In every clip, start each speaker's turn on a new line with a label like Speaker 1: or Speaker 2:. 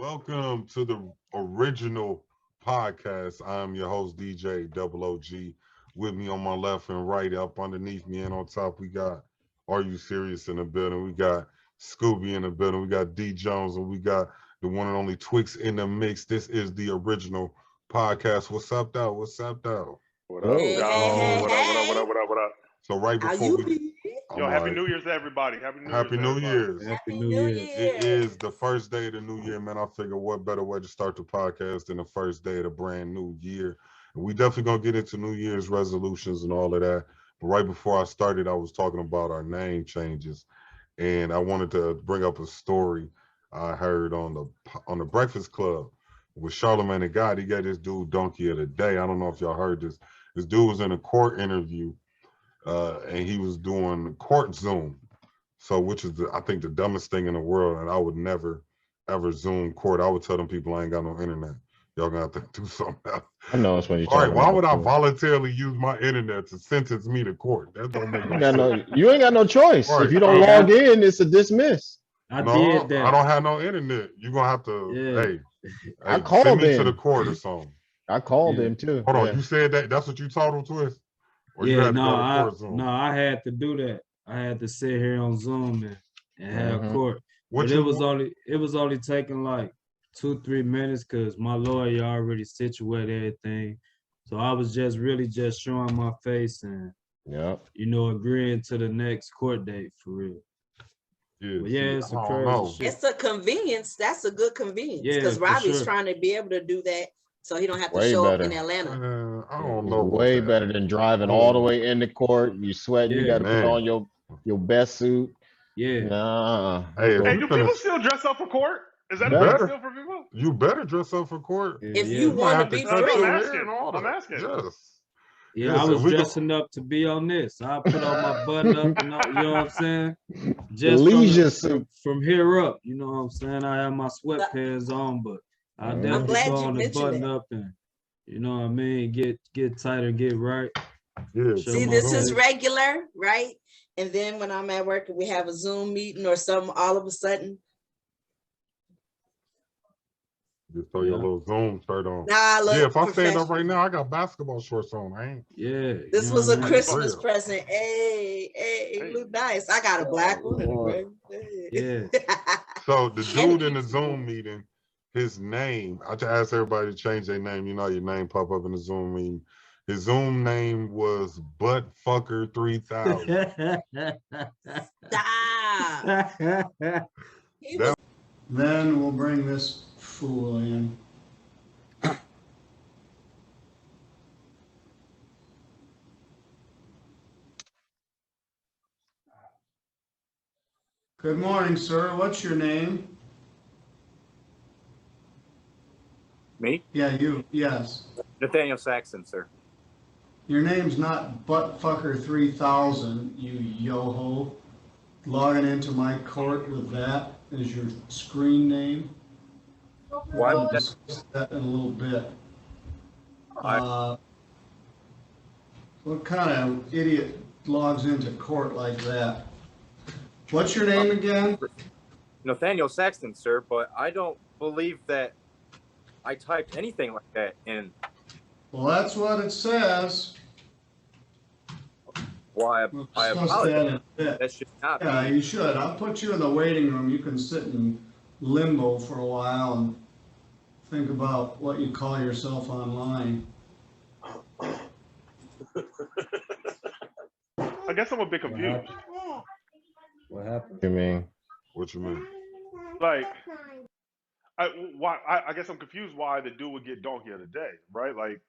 Speaker 1: Welcome to the Original Podcast. I'm your host, DJ Double OG. With me on my left and right, up underneath me and on top, we got Are You Serious in the building? We got Scooby in the building. We got D Jones, and we got the one and only Twix in the mix. This is the Original Podcast. What's up, though? What's up, though?
Speaker 2: What up,
Speaker 3: Hey,
Speaker 2: y'all?
Speaker 3: hey, hey,
Speaker 2: What up, what up, what
Speaker 3: hey.
Speaker 2: up, what up, what up?
Speaker 1: So right
Speaker 3: How
Speaker 1: before
Speaker 3: you
Speaker 1: we,
Speaker 3: be?
Speaker 2: Yo,
Speaker 1: I'm
Speaker 2: Happy
Speaker 1: like,
Speaker 2: New Year's to everybody.
Speaker 1: Happy New Year's.
Speaker 3: Happy New Year.
Speaker 1: It is the first day of the new year, man. I figure what better way to start the podcast than the first day of the brand new year. And we definitely gonna get into New Year's resolutions and all of that. But right before I started, I was talking about our name changes, and I wanted to bring up a story I heard on the Breakfast Club with Charlamagne the God. He got this dude Donkey of the Day. I don't know if y'all heard this. This dude was in a court interview, and he was doing court Zoom. So, which is, I think, the dumbest thing in the world. And I would never, ever Zoom court. I would tell them people I ain't got no internet. Y'all gonna have to do something else.
Speaker 4: I know it's when you're
Speaker 1: All right,
Speaker 4: talking
Speaker 1: why
Speaker 4: about
Speaker 1: would I
Speaker 4: court.
Speaker 1: voluntarily use my internet to sentence me to court? That don't make no sense.
Speaker 4: You ain't got no choice.
Speaker 1: Right.
Speaker 4: If you don't log in, it's a dismiss.
Speaker 5: I
Speaker 1: No,
Speaker 5: did that.
Speaker 1: I don't have no internet. You're gonna have to,
Speaker 5: Yeah.
Speaker 4: I
Speaker 1: hey,
Speaker 4: called
Speaker 1: send me to
Speaker 4: him.
Speaker 1: the court or something.
Speaker 4: I called
Speaker 5: Yeah.
Speaker 4: him too.
Speaker 1: Hold on,
Speaker 4: Yeah.
Speaker 1: you said that? That's what you told him, Twist? Or you
Speaker 5: Yeah,
Speaker 1: had to go to court Zoom?
Speaker 5: I had to do that. I had to sit here on Zoom and have
Speaker 4: Mhm.
Speaker 5: court.
Speaker 1: What
Speaker 5: But
Speaker 1: you
Speaker 5: it was only taking like 2-3 minutes because my lawyer already situated everything. So I was just showing my face and
Speaker 4: Yep.
Speaker 5: agreeing to the next court date for real.
Speaker 1: Yeah,
Speaker 5: But yeah,
Speaker 1: see,
Speaker 5: it's a
Speaker 1: I don't
Speaker 5: crazy
Speaker 1: know.
Speaker 5: shit.
Speaker 3: It's a convenience. That's a good convenience
Speaker 5: Yeah,
Speaker 3: because
Speaker 5: for
Speaker 3: Robbie's
Speaker 5: sure.
Speaker 3: trying to be able to do that so he don't have to
Speaker 4: Way
Speaker 3: show up
Speaker 4: better.
Speaker 3: in Atlanta.
Speaker 1: I don't
Speaker 4: It's
Speaker 1: know. about
Speaker 4: way
Speaker 1: that.
Speaker 4: better than driving all the way into court. You sweating. You
Speaker 5: Yeah.
Speaker 4: got to put
Speaker 1: Man.
Speaker 4: on your best suit.
Speaker 5: Yeah.
Speaker 4: Nah.
Speaker 1: Hey, if
Speaker 2: Hey,
Speaker 1: you
Speaker 2: do
Speaker 1: finna-
Speaker 2: people still dress up for court? Is that a
Speaker 4: Better.
Speaker 2: big deal for people?
Speaker 1: You better dress up for court.
Speaker 5: Yeah,
Speaker 3: If
Speaker 5: yeah.
Speaker 3: you
Speaker 1: might
Speaker 3: want to
Speaker 1: have
Speaker 3: be
Speaker 1: cut
Speaker 3: free,
Speaker 1: your
Speaker 2: I'm
Speaker 1: hair
Speaker 2: asking.
Speaker 1: and all
Speaker 2: I'm
Speaker 1: that.
Speaker 2: asking.
Speaker 1: Yes.
Speaker 5: Yeah,
Speaker 1: Yes,
Speaker 5: I
Speaker 1: if
Speaker 5: was
Speaker 1: we go-
Speaker 5: dressing up to be on this. I put on my button up and all, you know what I'm saying?
Speaker 4: The
Speaker 5: Just
Speaker 4: leisure suit.
Speaker 5: from here up, you know what I'm saying? I have my sweatpants on, but I
Speaker 4: I'm
Speaker 5: definitely
Speaker 3: glad
Speaker 5: go
Speaker 3: you
Speaker 5: on the
Speaker 3: mentioned
Speaker 5: button
Speaker 3: that.
Speaker 5: up and you know what I mean, get tighter, get right.
Speaker 1: Yeah.
Speaker 5: Show
Speaker 3: see,
Speaker 5: my
Speaker 3: this is
Speaker 5: face.
Speaker 3: regular, right? And then when I'm at work and we have a Zoom meeting or something, all of a sudden,
Speaker 1: Just throw your
Speaker 5: Yeah.
Speaker 1: little Zoom shirt on.
Speaker 3: nah, I look
Speaker 1: Yeah, if I stand up
Speaker 3: professional.
Speaker 1: right now, I got basketball shorts on. I ain't.
Speaker 5: Yeah.
Speaker 3: This
Speaker 5: you know
Speaker 3: was
Speaker 5: what
Speaker 3: a
Speaker 5: I mean?
Speaker 3: Christmas
Speaker 1: Real.
Speaker 3: present. Hey, look nice. I got a black one and a gray.
Speaker 5: Yeah.
Speaker 1: So the
Speaker 3: And
Speaker 1: dude in the
Speaker 3: it's-
Speaker 1: Zoom meeting, his name, I just asked everybody to change their name. You know, your name pop up in the Zoom meeting. His Zoom name was Buttfucker 3000.
Speaker 3: Stop. He was
Speaker 1: That-
Speaker 6: Then we'll bring this fool in. Good morning, sir. What's your name?
Speaker 7: Me?
Speaker 6: Yeah, you. Yes.
Speaker 7: Nathaniel Saxon, sir.
Speaker 6: Your name's not Buttfucker3000, you yo-ho. Logging into my court with that as your screen name.
Speaker 7: Why
Speaker 6: We'll
Speaker 7: would that?
Speaker 6: discuss that in a little bit. What kind of idiot logs into court like that? What's your name again?
Speaker 7: Nathaniel Saxton, sir, but I don't believe that I typed anything like that in.
Speaker 6: Well, that's what it says.
Speaker 7: Why
Speaker 6: We'll
Speaker 7: I
Speaker 6: discuss that in
Speaker 7: apologize.
Speaker 6: a bit.
Speaker 7: That should not
Speaker 6: Yeah,
Speaker 7: be.
Speaker 6: you should. I'll put you in the waiting room. You can sit in limbo for a while and think about what you call yourself online.
Speaker 2: I guess I'm a bit confused.
Speaker 5: What happened?
Speaker 4: You mean?
Speaker 1: What you mean?
Speaker 2: Like, I guess I'm confused why the dude would get donkey of the day, right? Like,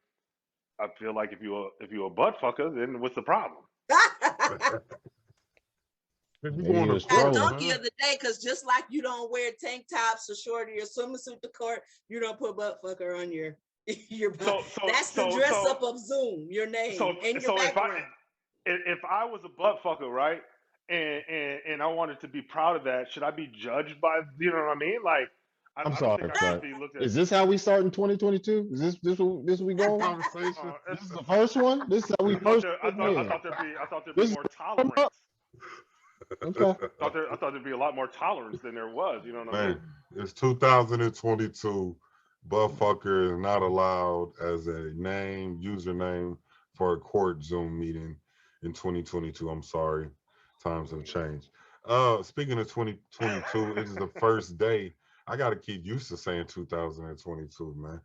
Speaker 2: I feel like if you're a butt fucker, then what's the problem?
Speaker 1: If you
Speaker 4: Maybe
Speaker 1: going
Speaker 4: he
Speaker 1: to
Speaker 4: was
Speaker 3: That
Speaker 1: court,
Speaker 4: trolling.
Speaker 3: donkey
Speaker 1: man.
Speaker 3: of the day, because just like you don't wear tank tops or shorty or swimming suit to court, you don't put butt fucker on your
Speaker 2: So
Speaker 3: that's the dress up of Zoom, your name
Speaker 2: So
Speaker 3: and your
Speaker 2: so
Speaker 3: background.
Speaker 2: if I was a butt fucker, right, and I wanted to be proud of that, should I be judged by, you know what I mean? Like, I
Speaker 4: I'm
Speaker 2: don't
Speaker 4: sorry,
Speaker 2: think I should
Speaker 4: but
Speaker 2: be looked at.
Speaker 4: is this how we start in 2022? Is this we going?
Speaker 1: Conversation.
Speaker 4: This is the first one. This is how we
Speaker 2: I thought
Speaker 4: first.
Speaker 2: there'd be
Speaker 4: This is
Speaker 2: more tolerance.
Speaker 4: Okay.
Speaker 2: I thought there'd be a lot more tolerance than there was. You know what I mean?
Speaker 1: Man, it's 2022. Buttfucker is not allowed as a username for a court Zoom meeting in 2022. I'm sorry. Times have changed. Speaking of 2022, it is the first day. I got to keep used to saying 2022, man.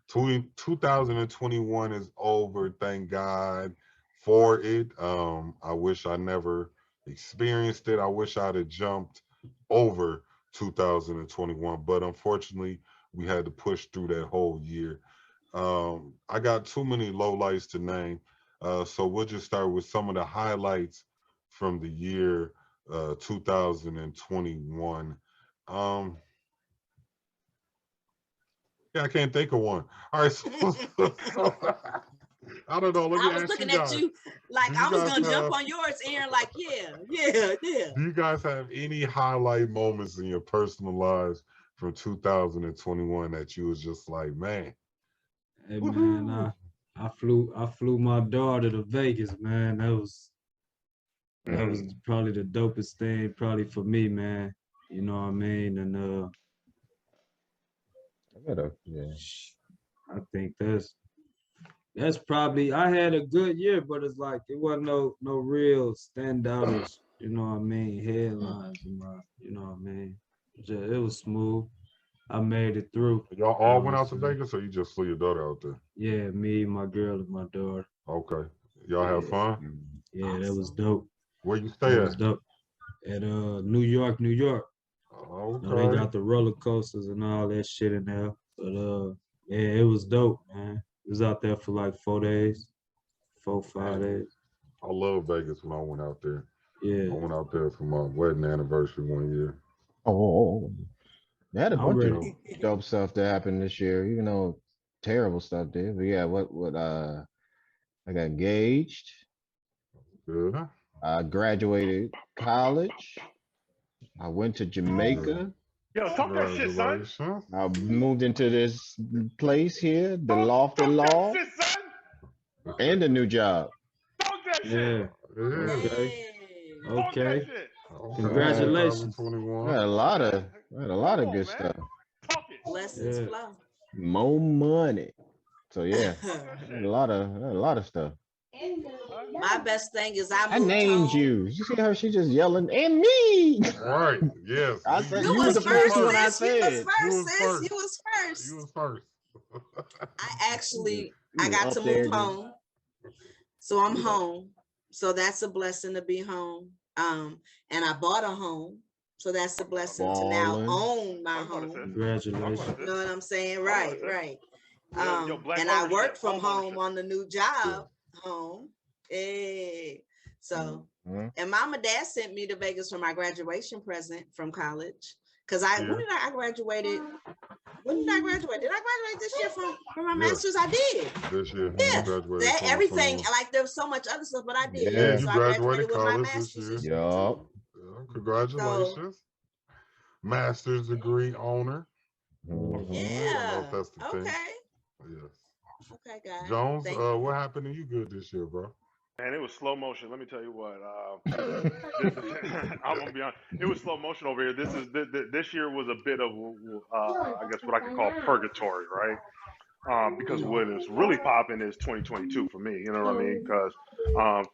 Speaker 1: 2021 is over. Thank God for it. I wish I never experienced it. I wish I'd have jumped over 2021, but unfortunately, we had to push through that whole year. I got too many lowlights to name, so we'll just start with some of the highlights from the year 2021. Yeah, I can't think of one. All right, so I don't know. Let me
Speaker 3: I was
Speaker 1: ask
Speaker 3: looking
Speaker 1: you
Speaker 3: at
Speaker 1: guys.
Speaker 3: you like
Speaker 1: Do you
Speaker 3: I was
Speaker 1: guys
Speaker 3: gonna jump
Speaker 1: have-
Speaker 3: on yours, Aaron. Like, yeah.
Speaker 1: Do you guys have any highlight moments in your personal lives from 2021 that you was just like, man?
Speaker 5: Hey man, I flew my daughter to Vegas, man. That was probably the dopest thing, probably for me, man. You know what I mean? And
Speaker 4: Yeah.
Speaker 5: I think that's probably, I had a good year, but it's like it wasn't no real standoutish, you know what I mean, headlines in my, you know what I mean. It was smooth. I made it through.
Speaker 1: Y'all all went out to
Speaker 5: honestly.
Speaker 1: Vegas, or you just flew your daughter out there?
Speaker 5: Yeah, me, my girl, and my daughter.
Speaker 1: Okay. Y'all have fun?
Speaker 5: Yeah, that was dope.
Speaker 1: Where you stay
Speaker 5: That was
Speaker 1: at?
Speaker 5: dope. At New York. You know, they
Speaker 1: Okay.
Speaker 5: got the roller coasters and all that shit in there. But yeah, it was dope, man. It was out there for like 4 days, 5 days.
Speaker 1: I love Vegas when I went out there.
Speaker 5: Yeah.
Speaker 1: I went out there for my wedding anniversary one year.
Speaker 4: Oh. They had a
Speaker 5: I'm
Speaker 4: bunch
Speaker 5: ready.
Speaker 4: of dope stuff that happened this year, even though terrible stuff did. But yeah, I got engaged.
Speaker 1: Yeah.
Speaker 4: I graduated college. I went to Jamaica.
Speaker 2: Yo, talk that shit, son.
Speaker 1: Congratulations.
Speaker 4: I moved into this place here, the
Speaker 2: Talk
Speaker 4: Lofty Law,
Speaker 2: that shit, son.
Speaker 4: and a new job.
Speaker 2: Talk that shit.
Speaker 5: Yeah.
Speaker 1: Yeah.
Speaker 5: Okay.
Speaker 2: Talk
Speaker 5: Okay.
Speaker 2: that shit.
Speaker 5: Congratulations.
Speaker 1: 2021.
Speaker 4: I had a lot of
Speaker 2: Come on,
Speaker 4: good
Speaker 2: man.
Speaker 4: stuff.
Speaker 2: Talk it.
Speaker 3: Blessings
Speaker 5: Yeah.
Speaker 3: flow.
Speaker 4: More money. So yeah,
Speaker 2: Talk that
Speaker 4: I had
Speaker 2: shit.
Speaker 4: a lot of stuff.
Speaker 3: My best thing is I
Speaker 4: I
Speaker 3: moved
Speaker 4: named
Speaker 3: home.
Speaker 4: you. You see how she just yelling and me.
Speaker 1: Right. Yes.
Speaker 4: I said
Speaker 3: You
Speaker 4: you
Speaker 3: was
Speaker 4: the
Speaker 3: first,
Speaker 4: first one I
Speaker 3: sis. You was
Speaker 4: said.
Speaker 3: first,
Speaker 1: You was
Speaker 3: sis.
Speaker 1: first.
Speaker 3: You was first.
Speaker 1: You was first.
Speaker 3: I actually,
Speaker 4: You
Speaker 3: I
Speaker 4: was
Speaker 3: got
Speaker 4: up
Speaker 3: to
Speaker 4: there,
Speaker 3: move
Speaker 4: dude.
Speaker 3: home. So I'm home. So that's a blessing to be home. And I bought a home. So that's a blessing to now
Speaker 4: Ballin'.
Speaker 3: own my
Speaker 2: Talk about it,
Speaker 3: home.
Speaker 2: sis.
Speaker 5: Congratulations.
Speaker 2: Talk about
Speaker 3: You
Speaker 2: it,
Speaker 3: know
Speaker 2: sis.
Speaker 3: what I'm saying?
Speaker 2: Talk
Speaker 3: Right,
Speaker 2: about it, sis.
Speaker 3: right.
Speaker 2: Yo, black
Speaker 3: And I
Speaker 2: ownership,
Speaker 3: work from
Speaker 2: home
Speaker 3: home
Speaker 2: ownership.
Speaker 3: on the new job. Home. Hey. So,
Speaker 4: Mhm.
Speaker 3: and mom and dad sent me to Vegas for my graduation present from college. Cause
Speaker 1: Yeah.
Speaker 3: when did I graduated? When did I graduate? Did I graduate this year from my
Speaker 1: Yeah.
Speaker 3: master's? I did.
Speaker 1: This year.
Speaker 3: Yeah.
Speaker 1: You graduated
Speaker 3: That
Speaker 1: 2021.
Speaker 3: everything, like there was so much other stuff, but I did.
Speaker 4: Yeah.
Speaker 1: You
Speaker 3: So I
Speaker 1: graduated
Speaker 3: graduated with my
Speaker 1: college this
Speaker 3: master's
Speaker 1: year.
Speaker 3: this
Speaker 4: Yup.
Speaker 1: Yeah, congratulations. Master's degree owner. I don't know
Speaker 3: Yeah.
Speaker 1: if that's the thing.
Speaker 3: Okay.
Speaker 1: Yes.
Speaker 3: Okay, guys.
Speaker 1: Jones,
Speaker 3: Thank
Speaker 1: what happened to you good this year, bro?
Speaker 2: Man, it was slow motion. Let me tell you what. I'm gonna be honest. It was slow motion over here. This year was a bit of, I guess, what I could call purgatory, right? Because what is really popping is 2022 for me. You know what I mean? Because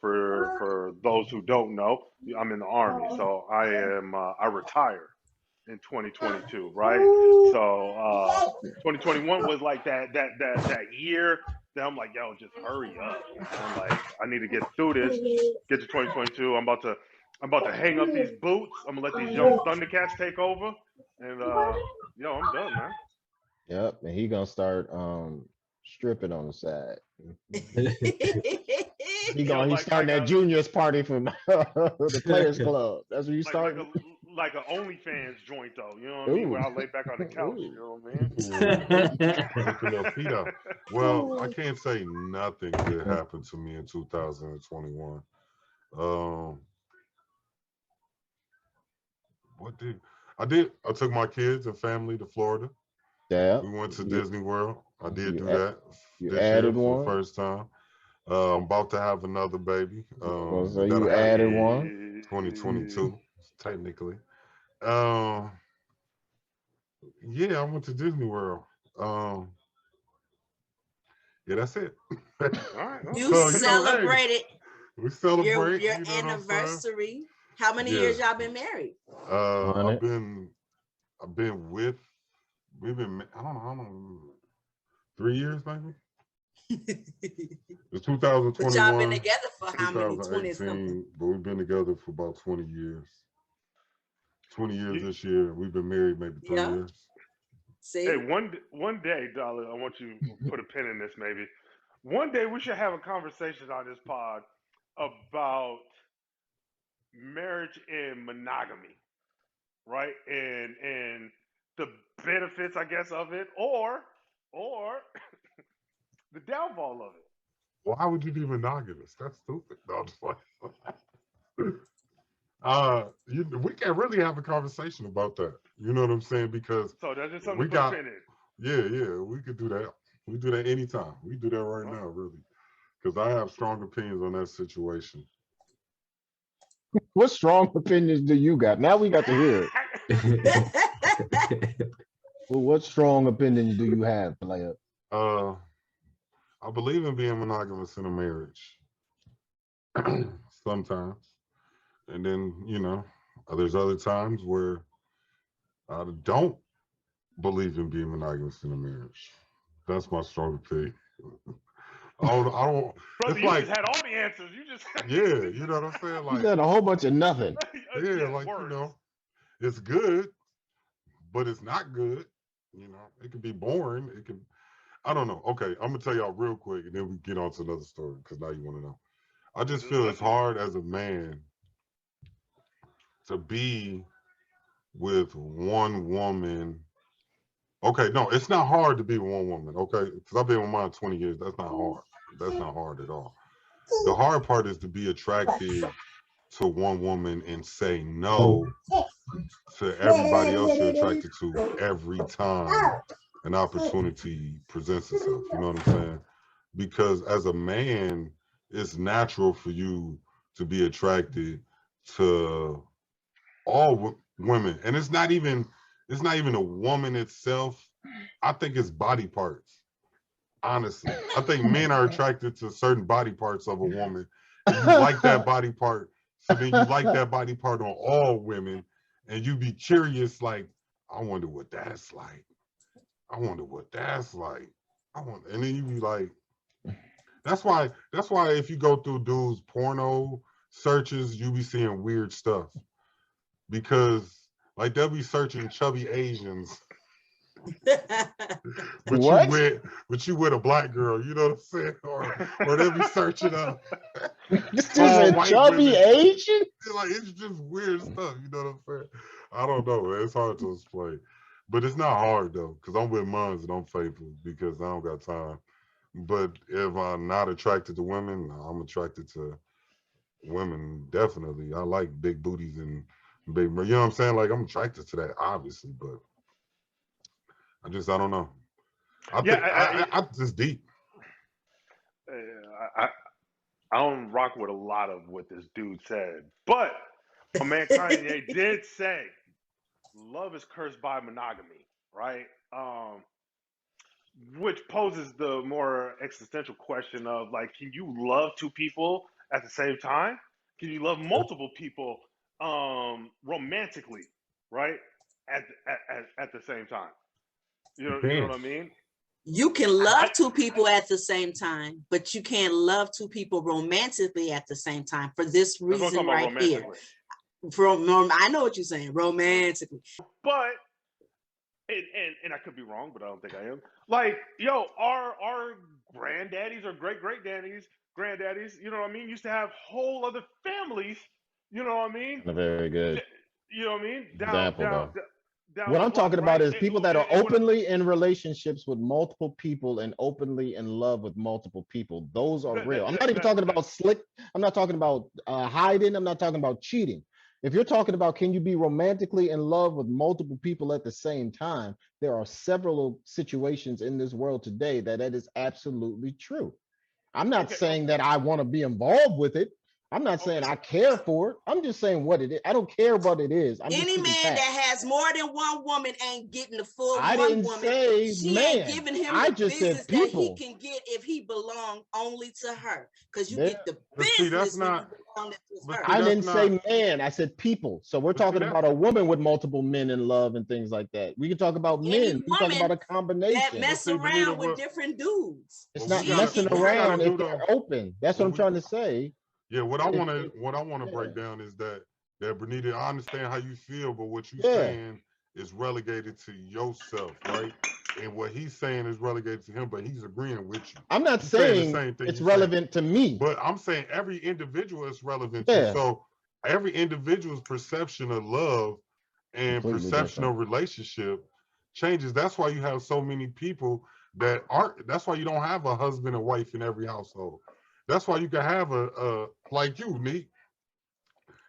Speaker 2: for those who don't know, I'm in the Army, so I retire in 2022, right? So 2021 was like that year that I'm like, yo, just hurry up. I'm like, I need to get through this, get to 2022. I'm about to hang up these boots. I'm gonna let these young Thundercats take over, and yo, I'm done, man.
Speaker 4: Yep. And he gonna start stripping on the side. He's starting that juniors party from the Players Club. That's where you start.
Speaker 2: Like a OnlyFans joint, though. You know what I mean? Where I lay back on the couch. You know what I mean?
Speaker 1: Put your little feet up. Well, I can't say nothing good happened to me in 2021. I took my kids and family to Florida.
Speaker 4: Yeah.
Speaker 1: We went to Disney World. I did do
Speaker 4: add-
Speaker 1: that
Speaker 4: you
Speaker 1: this year
Speaker 4: added
Speaker 1: for
Speaker 4: one?
Speaker 1: the first time. I'm about to have another baby.
Speaker 4: So
Speaker 1: that'll
Speaker 4: you
Speaker 1: happen
Speaker 4: added
Speaker 1: in
Speaker 4: one.
Speaker 1: 2022. technically. Yeah, I went to Disney World. Yeah, that's it.
Speaker 2: All right.
Speaker 3: You
Speaker 1: So, hey,
Speaker 3: celebrated
Speaker 1: we celebrate.
Speaker 3: your
Speaker 1: You know what I'm saying?
Speaker 3: anniversary. How many
Speaker 1: Yeah.
Speaker 3: years y'all been married?
Speaker 1: I've been with. We've been. I don't know how long. 3 years, maybe. It's 2021.
Speaker 3: But y'all been together for how many? 20 something.
Speaker 1: 2018, but we've been together for about 20 years. 20 years this year. We've been married maybe 3 years.
Speaker 3: See?
Speaker 2: Hey, one day, darling, I want you to put a pin in this. Maybe one day we should have a conversation on this pod about marriage and monogamy, right? And the benefits, I guess, of it, or the downfall of it.
Speaker 1: Why would you be monogamous? That's stupid. No, I'm just like, we can really have a conversation about that. You know what I'm saying? Because
Speaker 2: so that's just something to put a pin in.
Speaker 1: Yeah, we could do that. We do that anytime. We do that right now, really. Because I have strong opinions on that situation.
Speaker 4: What strong opinions do you got? Now we got to hear it. Well, what strong opinions do you have, player?
Speaker 1: I believe in being monogamous in a marriage. Sometimes. And then, there's other times where I don't believe in being monogamous in a marriage. That's my strong opinion. I don't.
Speaker 2: Brother,
Speaker 1: it's
Speaker 2: you
Speaker 1: like,
Speaker 2: just had all the answers. You just
Speaker 1: yeah, you know what I'm saying?
Speaker 4: You
Speaker 1: Like,
Speaker 4: said a whole bunch of nothing.
Speaker 1: yeah, like
Speaker 2: words.
Speaker 1: it's good, but it's not good. It can be boring. It can. I don't know. Okay, I'm gonna tell y'all real quick, and then we get on to another story because now you want to know. I just feel it's hard as a man to be with one woman. Okay, no, it's not hard to be with one woman, okay? Because I've been with mine 20 years. That's not hard. That's not hard at all. The hard part is to be attracted to one woman and say no to everybody else you're attracted to every time an opportunity presents itself. You know what I'm saying? Because as a man, it's natural for you to be attracted to all women. And it's not even a woman itself. I think it's body parts. Honestly, I think men are attracted to certain body parts of a woman. And you like that body part, so then you like that body part on all women, and you be curious, like, I wonder what that's like. I wonder what that's like. And then you be like, that's why if you go through dudes' porno searches, you be seeing weird stuff. Because like they'll be searching chubby Asians. But you with a black girl, you know what I'm saying? Or they'll be searching up.
Speaker 4: This is a chubby Asian?
Speaker 1: Like, it's just weird stuff, you know what I'm saying? I don't know, man. It's hard to explain. But it's not hard though, because I'm with moms and I'm faithful because I don't got time. But if I'm not attracted to women, I'm attracted to women, definitely. I like big booties and big, you know what I'm saying? Like, I'm attracted to that, obviously, but I don't know. I just deep.
Speaker 2: I don't rock with a lot of what this dude said, but my man Kanye did say, "Love is cursed by monogamy," right? Which poses the more existential question of like, can you love two people at the same time? Can you love multiple people romantically, right? At the same time. You know what I mean?
Speaker 3: You can love two people at the same time, but you can't love two people romantically at the same time for this reason right here. I know what you're saying, romantically.
Speaker 2: But and I could be wrong, but I don't think I am. Like, yo, our granddaddies or granddaddies, you know what I mean, used to have whole other families, you know what I mean?
Speaker 4: Very good.
Speaker 2: You know what I mean?
Speaker 4: Example, what I'm talking about is people that are openly in relationships with multiple people and openly in love with multiple people. Those are real. I'm not even talking about slick. I'm not talking about hiding. I'm not talking about cheating. If you're talking about can you be romantically in love with multiple people at the same time, there are several situations in this world today that is absolutely true. I'm not saying that I want to be involved with it. I'm not saying I care for it. I'm just saying what it is. I don't care what it is.
Speaker 3: Any man that has more than one woman ain't getting the full
Speaker 4: I
Speaker 3: one
Speaker 4: didn't
Speaker 3: woman.
Speaker 4: say
Speaker 3: She
Speaker 4: man.
Speaker 3: ain't giving him
Speaker 4: I
Speaker 3: the
Speaker 4: just
Speaker 3: business
Speaker 4: said people
Speaker 3: that he can get if he belong only to her. Because you
Speaker 4: There-
Speaker 3: get the
Speaker 1: But see, that's
Speaker 3: business when
Speaker 1: not.
Speaker 3: you belong to
Speaker 1: But
Speaker 3: her.
Speaker 1: see,
Speaker 4: I
Speaker 1: that's
Speaker 4: didn't say
Speaker 1: not.
Speaker 4: man. I said people. So we're
Speaker 1: But see,
Speaker 4: talking
Speaker 1: that.
Speaker 4: about a woman with multiple men in love and things like that. We can talk about
Speaker 3: Any
Speaker 4: men. We can talk about
Speaker 3: woman
Speaker 4: a
Speaker 3: that
Speaker 4: combination.
Speaker 1: But
Speaker 3: mess
Speaker 1: see, Benita,
Speaker 3: around with
Speaker 1: what?
Speaker 3: different dudes.
Speaker 4: It's
Speaker 1: What
Speaker 4: not
Speaker 1: we gotta.
Speaker 4: messing
Speaker 1: What we gotta
Speaker 4: around
Speaker 1: do
Speaker 4: if
Speaker 1: though.
Speaker 4: they're open. That's what
Speaker 1: What
Speaker 4: I'm
Speaker 1: we.
Speaker 4: trying to say.
Speaker 1: Yeah. What I
Speaker 4: And
Speaker 1: want
Speaker 4: if
Speaker 1: to. What I want to
Speaker 4: yeah,
Speaker 1: break down is that Benita, I understand how you feel, but what you
Speaker 4: yeah.
Speaker 1: saying is relegated to yourself, right? And what he's saying is relegated to him, but he's agreeing with you.
Speaker 4: I'm not
Speaker 1: He's saying the
Speaker 4: saying
Speaker 1: same thing
Speaker 4: it's
Speaker 1: you're saying.
Speaker 4: relevant to me.
Speaker 1: But I'm saying every individual is relevant to.
Speaker 4: Yeah,
Speaker 1: So every individual's perception of love and
Speaker 4: completely
Speaker 1: perception
Speaker 4: different.
Speaker 1: of relationship changes. That's why you have so many people that aren't. That's why you don't have a husband and wife in every household. That's why you can have a like you, Neat.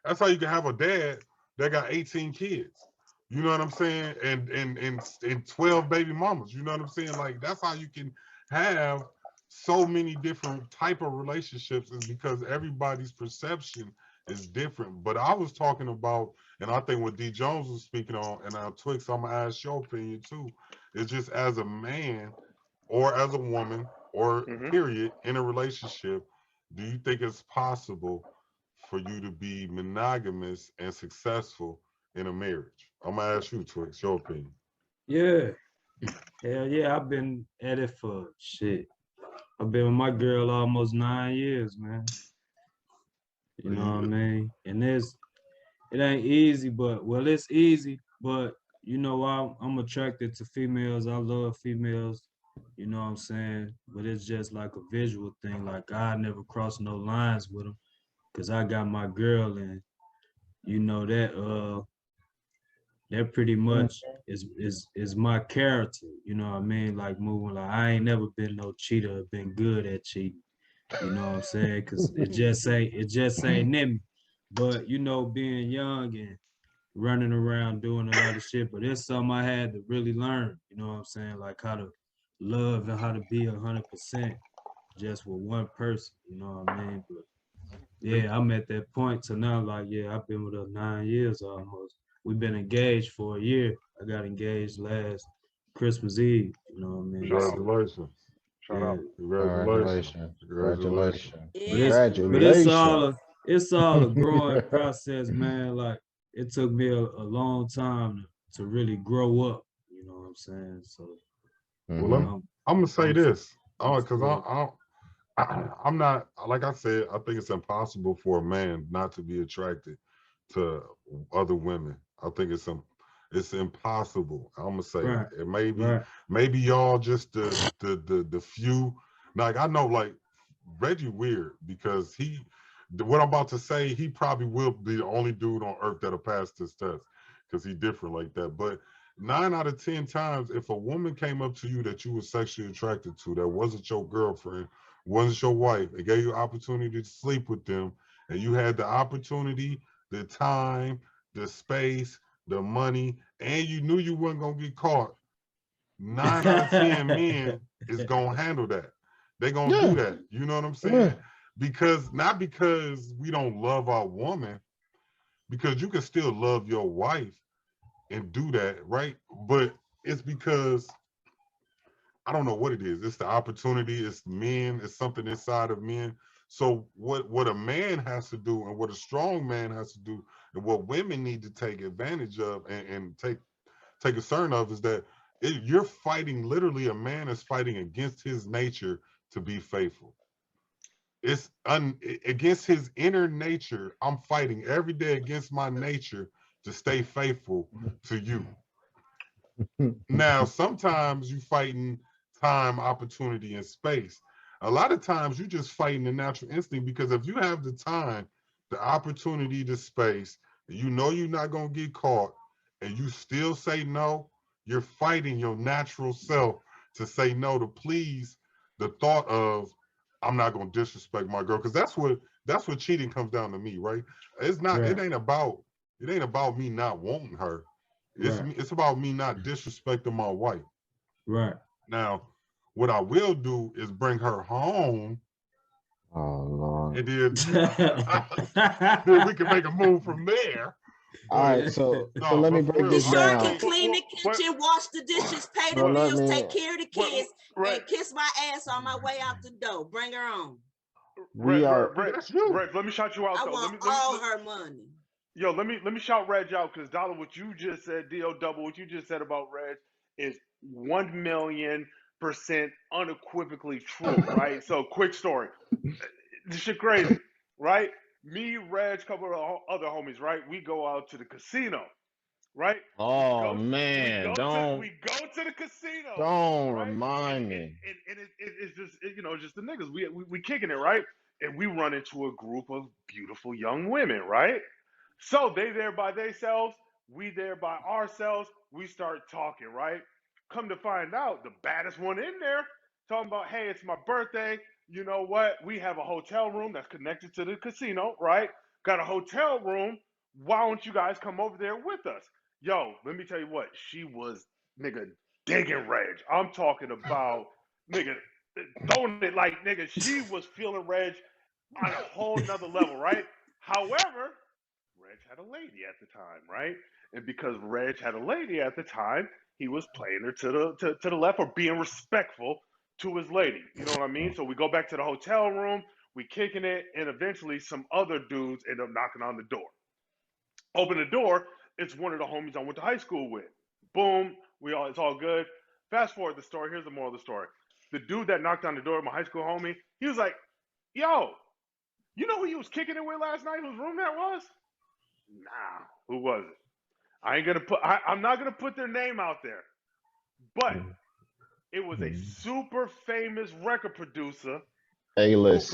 Speaker 1: That's how you can have a dad that got 18 kids. You know what I'm saying? And 12 baby mamas. You know what I'm saying? Like that's how you can have so many different type of relationships is because everybody's perception is different. But I was talking about, and I think what D Jones was speaking on, and Twix, I'm gonna ask your opinion too, is just as a man or as a woman or period in a relationship, do you think it's possible for you to be monogamous and successful in a marriage? I'm gonna ask you, Twix, your opinion.
Speaker 5: Yeah. Hell yeah, I've been at it for shit. I've been with my girl almost 9 years, man. You know what I mean? And it ain't easy, but well, it's easy, but you know, I'm attracted to females. I love females. You know what I'm saying? But it's just like a visual thing. Like I never cross no lines with them because I got my girl, and you know that pretty much is my character. You know what I mean? Like moving. Like I ain't never been no cheater. Been good at cheating. You know what I'm saying? Because it just ain't in me. But you know, being young and running around doing a lot of shit, but it's something I had to really learn. You know what I'm saying? Like how to love and how to be 100% just with one person. You know what I mean? But yeah, I'm at that point to now. Like yeah, I've been with her 9 years almost. We've been engaged for a year. I got engaged last Christmas Eve. You know what I mean?
Speaker 1: Congratulations.
Speaker 2: Shout
Speaker 5: Yeah.
Speaker 2: out.
Speaker 1: Congratulations.
Speaker 4: Congratulations.
Speaker 3: Yeah.
Speaker 5: But it's all a growing process, man. Like it took me a long time to really grow up. You know what I'm saying? So
Speaker 1: Well, I'm gonna say this, because
Speaker 5: still,
Speaker 1: I'm not, like I said, I think it's impossible for a man not to be attracted to other women. I think it's impossible. I'm gonna say
Speaker 5: right,
Speaker 1: it.
Speaker 5: right,
Speaker 1: Maybe y'all just the few. Like I know, like Reggie weird because what I'm about to say, he probably will be the only dude on earth that'll pass this test because he's different like that. But 9 out of 10 times, if a woman came up to you that you were sexually attracted to, that wasn't your girlfriend, wasn't your wife, it gave you opportunity to sleep with them, and you had the opportunity, the time, the space, the money, and you knew you weren't gonna get caught, 9 out of 10 men is gonna handle that. They gonna do that. You know what I'm saying? Not because we don't love our woman, because you can still love your wife and do that, right? But it's because I don't know what it is. It's the opportunity. It's men. It's something inside of men. So what a man has to do, and what a strong man has to do, and what women need to take advantage of and take concern of is that you're fighting. Literally, a man is fighting against his nature to be faithful. It's against his inner nature. I'm fighting every day against my nature to stay faithful to you. Now, sometimes you fighting time, opportunity, and space. A lot of times you just fighting the natural instinct, because if you have the time, the opportunity, the space, you know you're not gonna get caught, and you still say no, you're fighting your natural self to say no, to please the thought of I'm not gonna disrespect my girl, because that's what cheating comes down to me, right? It's not.
Speaker 5: right,
Speaker 1: It ain't about me not wanting her.
Speaker 5: right,
Speaker 1: It's about me not disrespecting my wife.
Speaker 5: right,
Speaker 1: Now, what I will do is bring her home,
Speaker 4: Oh Lord.
Speaker 1: And then we can make a move from there.
Speaker 4: All right, so let me break
Speaker 3: He
Speaker 4: this
Speaker 3: sure
Speaker 4: down.
Speaker 3: can clean the kitchen, wash the dishes, pay the
Speaker 4: So let
Speaker 3: bills,
Speaker 4: me-
Speaker 3: take care of the kids, and kiss my ass on my way out the door. Bring her on.
Speaker 4: We are.
Speaker 2: Reg, let me shout you out
Speaker 3: I
Speaker 2: though.
Speaker 3: want all her money.
Speaker 2: Yo, let me shout Reg out because Dollar, what you just said, Do double, what you just said about Reg is 1,000,000% unequivocally true, right? So quick story. This shit crazy, right? Me, Reg, couple of other homies, right? We go out to the casino, right?
Speaker 4: Oh
Speaker 2: we
Speaker 4: man,
Speaker 2: go to the casino.
Speaker 4: don't
Speaker 2: right?
Speaker 4: remind me.
Speaker 2: And it's just just the niggas. We kicking it, right? And we run into a group of beautiful young women, right? So they there by themselves, we there by ourselves. We start talking, right? Come to find out, the baddest one in there talking about, hey, it's my birthday. You know what? We have a hotel room that's connected to the casino, right? Got a hotel room. Why don't you guys come over there with us? Yo, let me tell you what. She was, nigga, digging Reg. I'm talking about, nigga, throwing it like, nigga, she was feeling Reg on a whole nother level, right? However, Reg had a lady at the time, right? And because Reg had a lady at the time, he was playing her to the left or being respectful to his lady. You know what I mean? So we go back to the hotel room, we kicking it, and eventually some other dudes end up knocking on the door. Open the door, it's one of the homies I went to high school with. Boom, it's all good. Fast forward the story. Here's the moral of the story. The dude that knocked on the door, my high school homie, he was like, yo, you know who you was kicking it with last night? Whose room that was? Nah, who was it? I'm not gonna put their name out there, but it was a super famous record producer,
Speaker 4: A-list,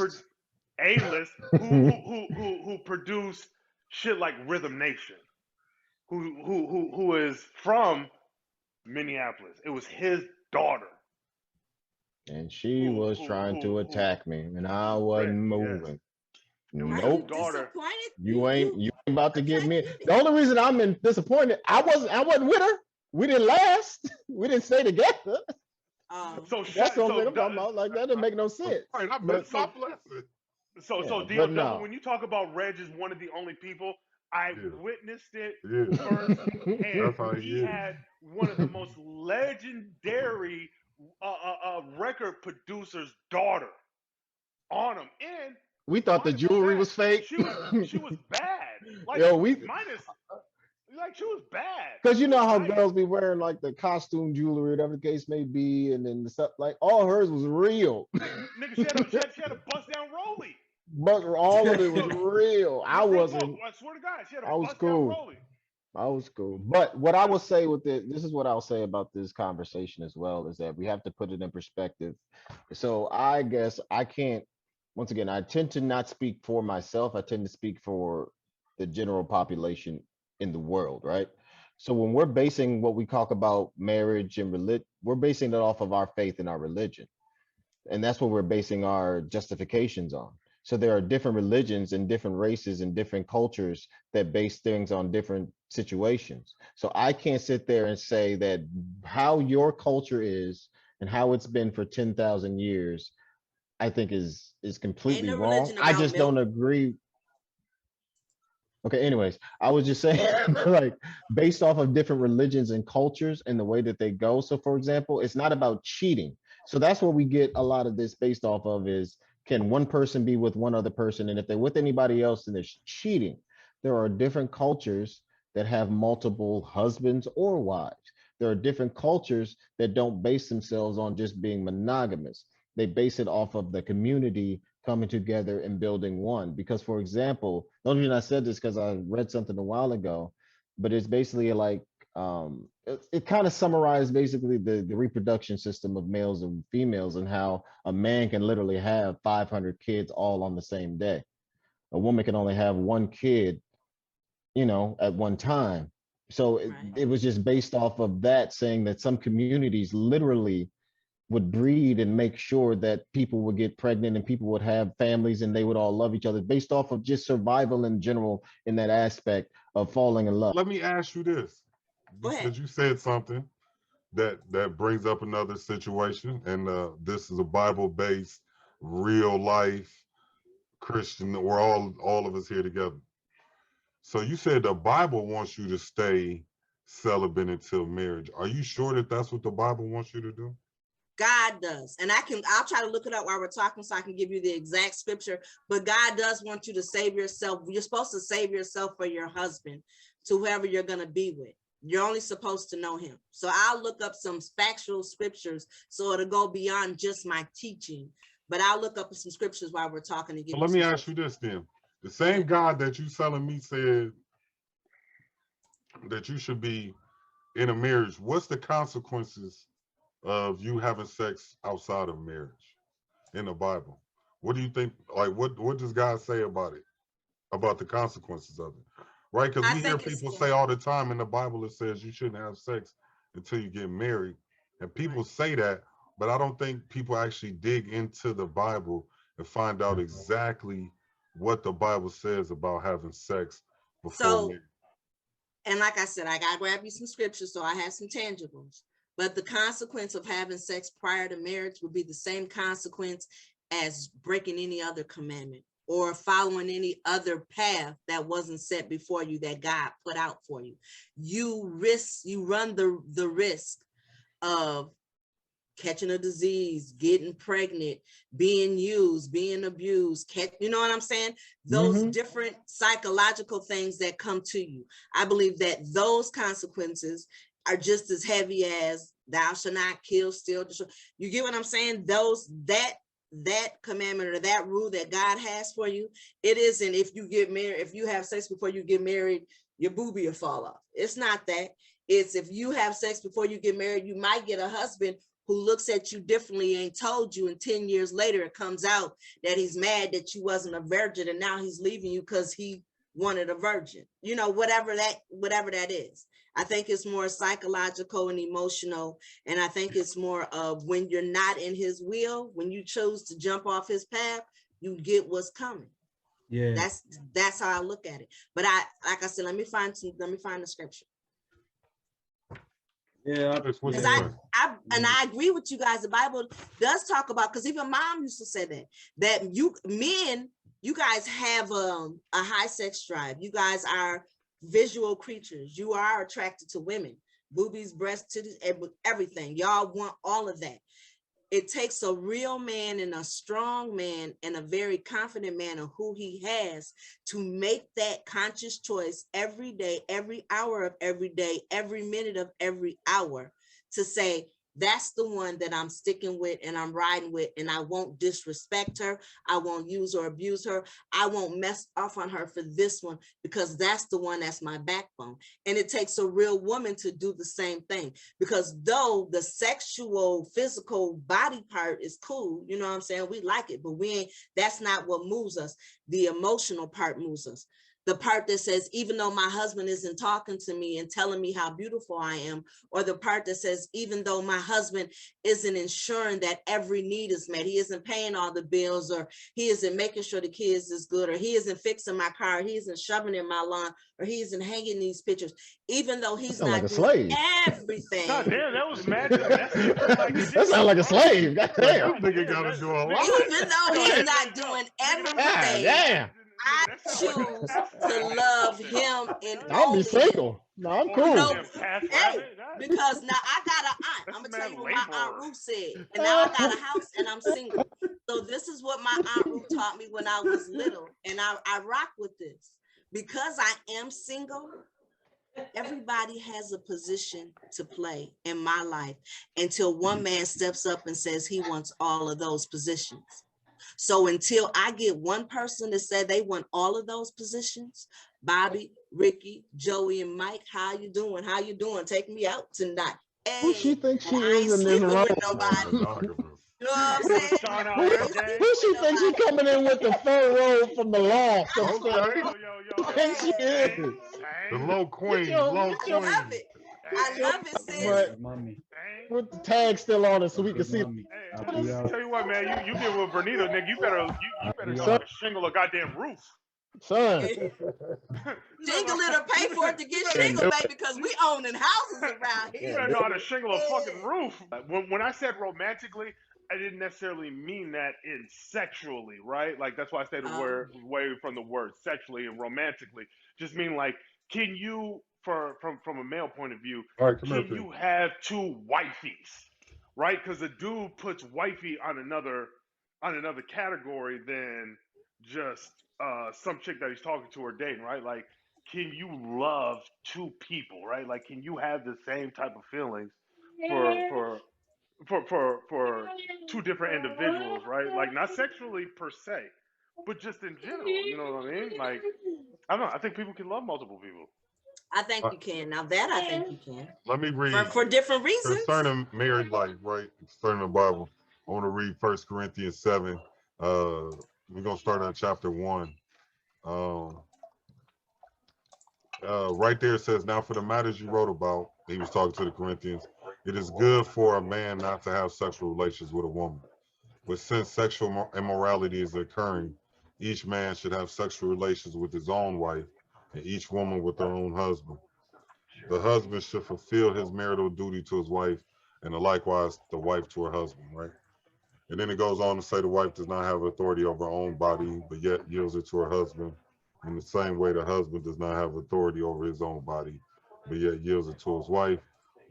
Speaker 2: who produced shit like Rhythm Nation, who is from Minneapolis. It was his daughter,
Speaker 4: and she was trying to attack me, and I wasn't moving. Nope.
Speaker 2: Daughter.
Speaker 4: You ain't about to get me. The only reason I'm disappointed, I wasn't with her. We didn't last. We didn't stay together.
Speaker 2: So
Speaker 4: that's what I'm talking about. Like that didn't make no sense.
Speaker 1: Right, I missed my blessing.
Speaker 2: So D.O. when you talk about Reg is one of the only people, I witnessed it firsthand. He had one of the most legendary record producer's daughter on him, and
Speaker 4: we thought the jewelry was fake.
Speaker 2: She was bad. Like, she was bad.
Speaker 4: Because you know how girls be wearing like the costume jewelry, whatever the case may be, and then the stuff like all hers was real.
Speaker 2: Nigga, she had a bust down rollie.
Speaker 4: But all of it was real. I wasn't.
Speaker 2: I swear to God, she had a
Speaker 4: I was
Speaker 2: bust
Speaker 4: cool.
Speaker 2: down rollie.
Speaker 4: I was cool. But what I will say with this is what I'll say about this conversation as well, is that we have to put it in perspective. So I guess I can't, once again, I tend to not speak for myself. I tend to speak for the general population in the world, right? So when we're basing what we talk about marriage and religion, we're basing it off of our faith and our religion. And that's what we're basing our justifications on. So there are different religions and different races and different cultures that base things on different situations. So I can't sit there and say that how your culture is and how it's been for 10,000 years, I think is completely wrong. I just don't agree. Okay, anyways, I was just saying, like, based off of different religions and cultures and the way that they go. So for example, it's not about cheating. So that's where we get a lot of this based off of is, can one person be with one other person? And if they're with anybody else, then there's cheating. There are different cultures that have multiple husbands or wives. There are different cultures that don't base themselves on just being monogamous. They base it off of the community coming together and building one. Because, for example, the only reason I said this because I read something a while ago, but it's basically like, it kind of summarized basically the reproduction system of males and females and how a man can literally have 500 kids all on the same day. A woman can only have one kid, at one time. So it was just based off of that, saying that some communities literally would breed and make sure that people would get pregnant and people would have families and they would all love each other based off of just survival in general in that aspect of falling in love.
Speaker 1: Let me ask you this, because you said something that brings up another situation, and this is a Bible-based, real life Christian. We're all of us here together. So you said the Bible wants you to stay celibate until marriage. Are you sure that that's what the Bible wants you to do?
Speaker 3: God does. And I'll try to look it up while we're talking so I can give you the exact scripture, but God does want you to save yourself. You're supposed to save yourself for your husband, to whoever you're going to be with. You're only supposed to know him. So I'll look up some factual scriptures so it'll go beyond just my teaching, but I'll look up some scriptures while we're talking to give
Speaker 1: Well, let me ask you this then. The same God that you telling me said that you should be in a marriage, what's the consequences of you having sex outside of marriage in the Bible? What do you think? Like, what does God say about it? About the consequences of it, right? Because we hear people say all the time in the Bible, it says you shouldn't have sex until you get married, and people say that, but I don't think people actually dig into the Bible and find out exactly what the Bible says about having sex before marriage.
Speaker 3: And like I said, I gotta grab you some scriptures, so I have some tangibles. But the consequence of having sex prior to marriage would be the same consequence as breaking any other commandment or following any other path that wasn't set before you that God put out for you. You run the risk of catching a disease, getting pregnant, being used, being abused, you know what I'm saying? Those different psychological things that come to you. I believe that those consequences are just as heavy as thou shalt not kill, steal, destroy. You get what I'm saying? That commandment or that rule that God has for you, it isn't if you get married, if you have sex before you get married, your boobie will fall off. It's not that. It's if you have sex before you get married, you might get a husband who looks at you differently, ain't told you, and 10 years later it comes out that he's mad that you wasn't a virgin and now he's leaving you because he wanted a virgin. You know, whatever that is. I think it's more psychological and emotional, and I think it's more of when you're not in his will, when you choose to jump off his path, you get what's coming. Yeah, that's how I look at it. But like I said, let me find the scripture.
Speaker 5: Yeah,
Speaker 3: because I agree with you guys. The Bible does talk about, because even mom used to say that you guys have a high sex drive. You guys are visual creatures. You are attracted to women, boobies, breasts, titties, everything. Y'all want all of that. It takes a real man and a strong man and a very confident man of who he has to make that conscious choice every day, every hour of every day, every minute of every hour, to say, that's the one that I'm sticking with and I'm riding with, and I won't disrespect her. I won't use or abuse her. I won't mess off on her for this one, because that's the one that's my backbone. And it takes a real woman to do the same thing, because though the sexual, physical body part is cool, you know what I'm saying? We like it, but that's not what moves us. The emotional part moves us. The part that says, even though my husband isn't talking to me and telling me how beautiful I am, or the part that says, even though my husband isn't ensuring that every need is met, he isn't paying all the bills, or he isn't making sure the kids is good, or he isn't fixing my car, he isn't shoving in my lawn, or he isn't hanging these pictures, even though he's not doing everything.
Speaker 2: God damn, that was magic.
Speaker 4: That sounds like a slave. God damn.
Speaker 1: I think you gotta do a lot.
Speaker 3: Even though he's not doing everything.
Speaker 4: Damn.
Speaker 3: I choose to love him and
Speaker 4: I'll be single. No, I'm cool.
Speaker 3: Because now I got an aunt. I'm gonna tell you what my Aunt Ruth said. And now I got a house and I'm single. So this is what my Aunt Ruth taught me when I was little. And I rock with this. Because I am single, everybody has a position to play in my life until one man steps up and says he wants all of those positions. So until I get one person to say they want all of those positions, Bobby, Ricky, Joey, and Mike, how you doing? How you doing? Take me out tonight. Hey,
Speaker 4: who she thinks she is in this room?
Speaker 3: Nobody. You know what I'm saying?
Speaker 4: Who she thinks she coming in with the fur robe from the loft? She is.
Speaker 1: The low queen. Low queen.
Speaker 3: I love it, sis.
Speaker 4: With the tag still on it so we can see.
Speaker 2: Hey, tell you what, man, you get with Bernita, nigga, you better go shingle a goddamn roof.
Speaker 4: Son.
Speaker 3: Shingle it or pay for it to get shingle, baby, because we owning houses around here.
Speaker 2: You better know how to shingle a fucking roof. When I said romantically, I didn't necessarily mean that in sexually, right? Like that's why I say the word away from the word sexually and romantically. Just mean like, can you, from a male point of view,
Speaker 1: All right, come here,
Speaker 2: can
Speaker 1: P.
Speaker 2: you have two wifeys, right? Because a dude puts wifey on another category than just some chick that he's talking to or dating, right? Like, can you love two people, right? Like, can you have the same type of feelings for two different individuals, right? Like not sexually per se, but just in general. You know what I mean? Like I don't know. I think people can love multiple people.
Speaker 3: I think you can. Now that I think you can.
Speaker 1: Let me read
Speaker 3: For different reasons.
Speaker 1: concerning married life, right? Concerning the Bible. I want to read 1 Corinthians 7. We're gonna start on chapter 1. Right there it says, now for the matters you wrote about, he was talking to the Corinthians, it is good for a man not to have sexual relations with a woman. But since sexual immorality is occurring, each man should have sexual relations with his own wife, and each woman with her own husband. The husband should fulfill his marital duty to his wife, and likewise the wife to her husband, right? And then it goes on to say the wife does not have authority over her own body, but yet yields it to her husband. In the same way, the husband does not have authority over his own body, but yet yields it to his wife.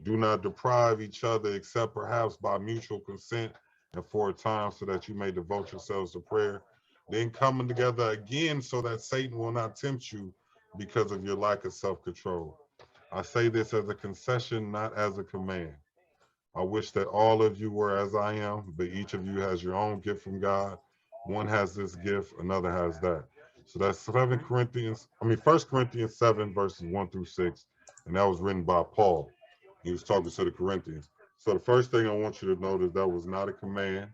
Speaker 1: Do not deprive each other, except perhaps by mutual consent and for a time, so that you may devote yourselves to prayer. Then coming together again, so that Satan will not tempt you because of your lack of self-control. I say this as a concession, not as a command. I wish that all of you were as I am, but each of you has your own gift from God. One has this gift, another has that. So that's 1 Corinthians 7, verses 1 through 6. And that was written by Paul. He was talking to the Corinthians. So the first thing I want you to know is that was not a command.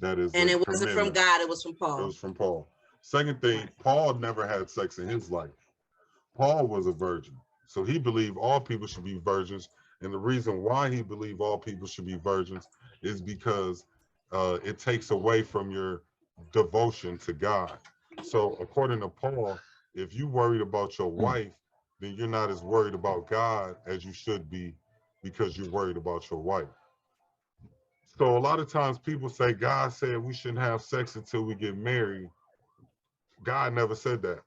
Speaker 1: That is,
Speaker 3: and it wasn't from God, it was from Paul.
Speaker 1: It was from Paul. Second thing, Paul never had sex in his life. Paul was a virgin. So he believed all people should be virgins. And the reason why he believed all people should be virgins is because it takes away from your devotion to God. So according to Paul, if you worried about your wife, then you're not as worried about God as you should be, because you're worried about your wife. So a lot of times people say God said we shouldn't have sex until we get married. God never said that.